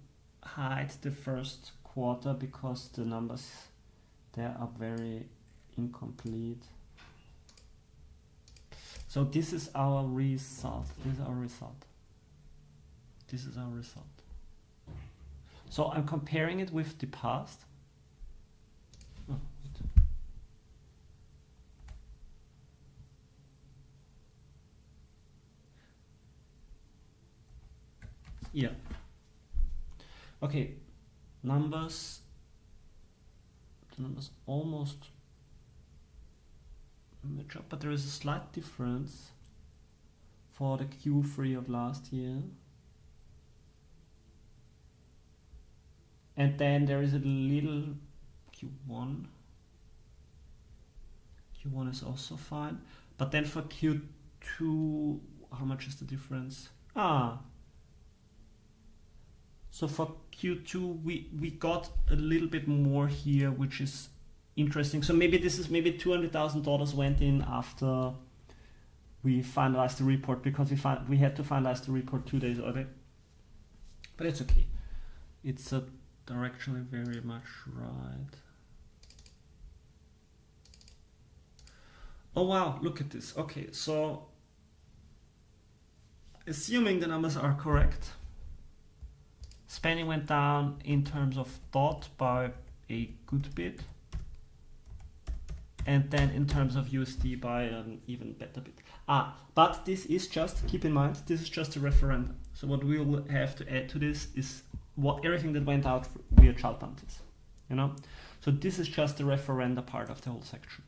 A: hide the first quarter because the numbers there are very incomplete. So this is our result. This is our result. This is our result. So I'm comparing it with the past. Oh, yeah. Okay. Numbers. The numbers almost match up, but there is a slight difference for the Q3 of last year. And then there is a little Q1. Q1 is also fine. But then for Q2, how much is the difference? So for Q2, we got a little bit more here, which is interesting. So maybe this is maybe $200,000 went in after we finalized the report, because we had to finalize the report 2 days early. But it's okay. It's directionally very much right. Oh wow, look at this. Okay, so assuming the numbers are correct, spending went down in terms of DOT by a good bit. and then in terms of USD by an even better bit. But this is just, keep in mind, this is just a referendum. So what we will have to add to this is everything that went out via child bounties, you know? So this is just the referenda part of the whole section.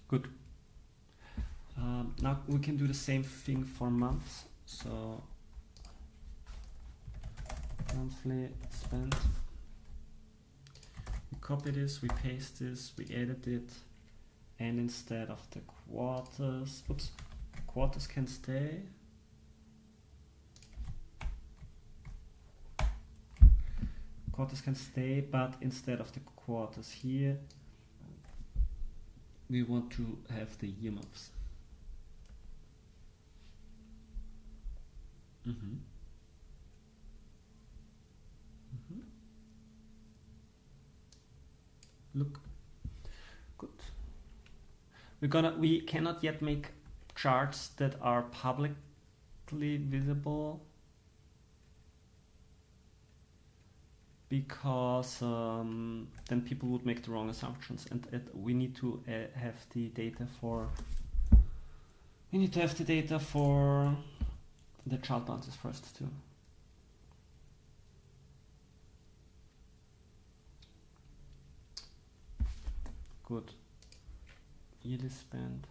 A: Good. Now we can do the same thing for months. So monthly spend. We copy this, we paste this, we edit it, and instead of the quarters, quarters can stay. Quarters can stay, but instead of the quarters here, we want to have the year months. Look good. We cannot yet make charts that are publicly visible because then people would make the wrong assumptions, and we need to have the data for the child bounties first too. Good. Yearly spend.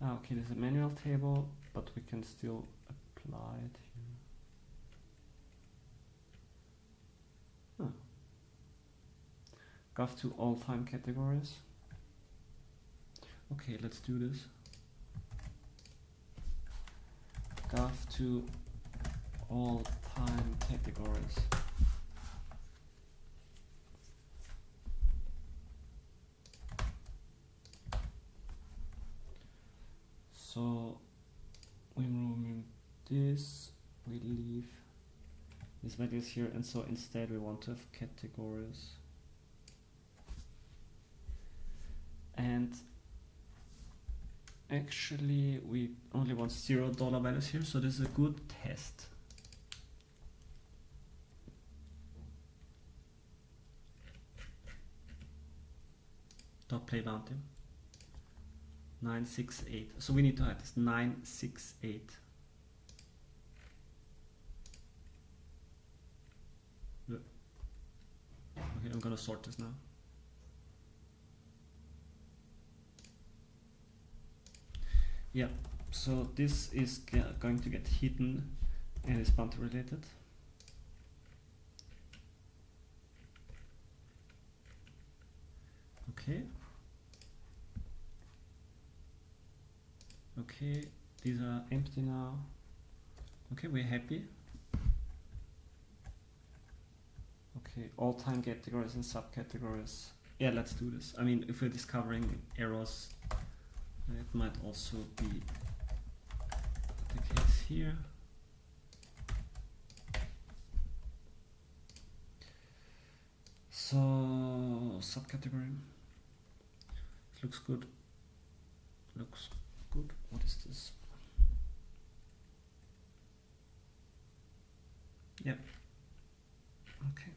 A: Okay, there's a manual table, but we can still apply it here. Gov to all time categories. Okay, let's do this. Gov to all time categories. So we remove this, we leave these values here, and so instead we want to have categories. And actually we only want $0 values here, so this is a good test. Dot play bounty. 968. So we need to hide this 968. Okay, I'm gonna sort this now. Yeah, so this is going to get hidden and is bounty related. Okay. Okay, these are empty now. Okay, we're happy. Okay, all time categories and subcategories. Yeah, let's do this. I mean, if we're discovering errors, it might also be the case here. So, subcategory. It looks good. Looks good. What is this? Yep. Okay.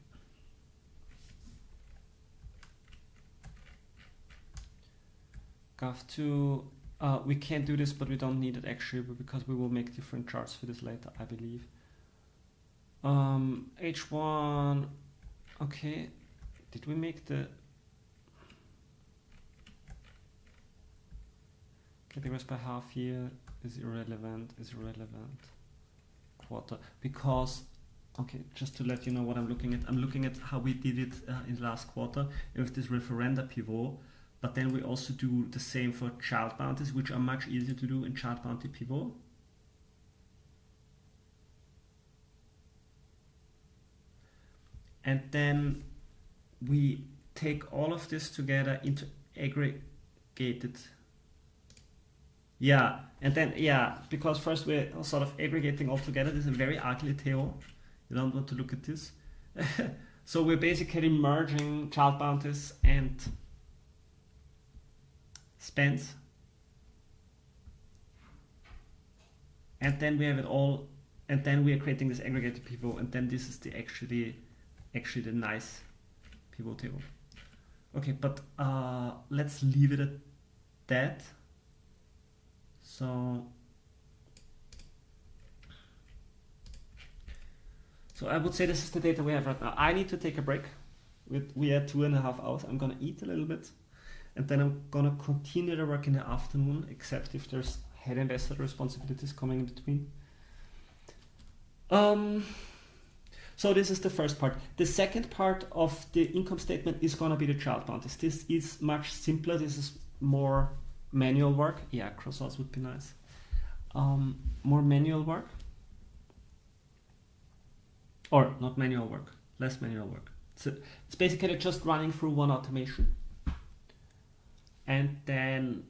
A: Gov2, we can't do this, but we don't need it actually, because we will make different charts for this later, I believe. H1, okay. Did we make the categories by half year is irrelevant, quarter, because, okay, just to let you know what I'm looking at how we did it in the last quarter with this referenda pivot, but then we also do the same for child bounties, which are much easier to do in child bounty pivot. And then we take all of this together into aggregated. Yeah, and then, yeah, because first we're sort of aggregating all together. This is a very ugly table. You don't want to look at this. So we're basically merging child bounties and spends. And then we have it all, and then we are creating this aggregated pivot, and then this is the actually actually the nice pivot table. Okay, but let's leave it at that. So I would say this is the data we have right now. I need to take a break. We had 2.5 hours. I'm gonna eat a little bit, and then I'm gonna continue the work in the afternoon, except if there's head investor responsibilities coming in between. So this is the first part. The second part of the income statement is gonna be the child bounties. This is much simpler. This is more manual work. Yeah, crossouts would be nice. More manual work. Or not manual work, less manual work. So it's basically just running through one automation and then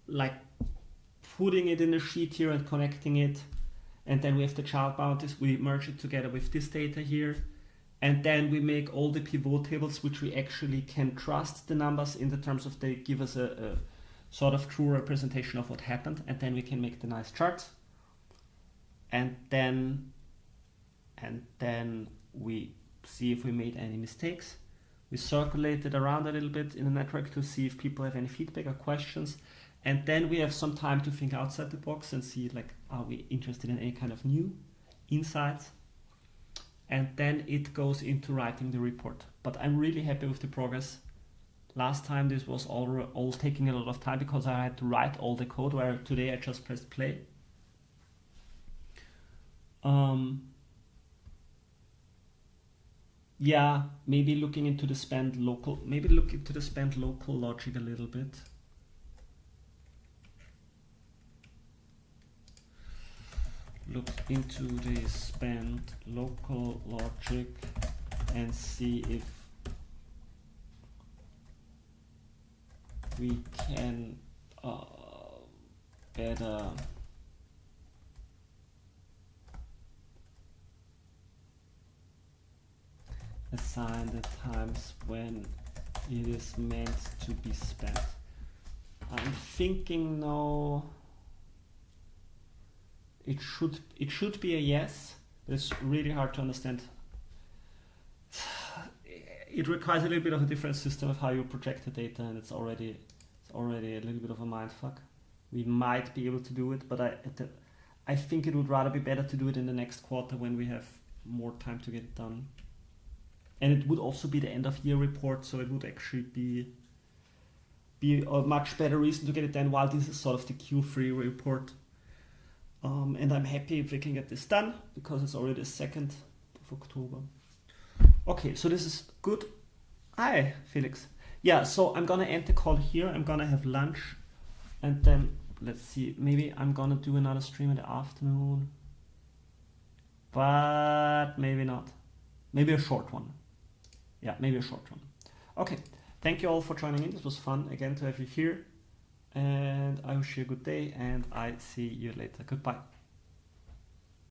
A: like putting it in a sheet here and connecting it. And then we have the child bounties, we merge it together with this data here. And then we make all the pivot tables, which we actually can trust the numbers in the terms of they give us a sort of true representation of what happened. And then we can make the nice charts. And then we see if we made any mistakes. We circulate it around a little bit in the network to see if people have any feedback or questions. And then we have some time to think outside the box and see, like, are we interested in any kind of new insights? And then it goes into writing the report. But I'm really happy with the progress. Last time this was all taking a lot of time because I had to write all the code, where today I just pressed play. Yeah, maybe looking into the spend local, logic a little bit. Look into the spend local logic and see if we can better assign the times when it is meant to be spent. I'm thinking no. It should be a yes, but it's really hard to understand. It requires a little bit of a different system of how you project the data, and it's already a little bit of a mindfuck. We might be able to do it, but I think it would rather be better to do it in the next quarter when we have more time to get it done. And it would also be the end of year report, so it would actually be a much better reason to get it done while this is sort of the Q3 report. And I'm happy if we can get this done because it's already the 2nd of October. Okay, so this is good. Hi, Felix. Yeah, so I'm gonna end the call here. I'm gonna have lunch and then let's see, maybe I'm gonna do another stream in the afternoon, but maybe not. Maybe a short one. Yeah, maybe a short one. Okay, thank you all for joining in. This was fun again to have you here. And I wish you a good day and I see you later. Goodbye.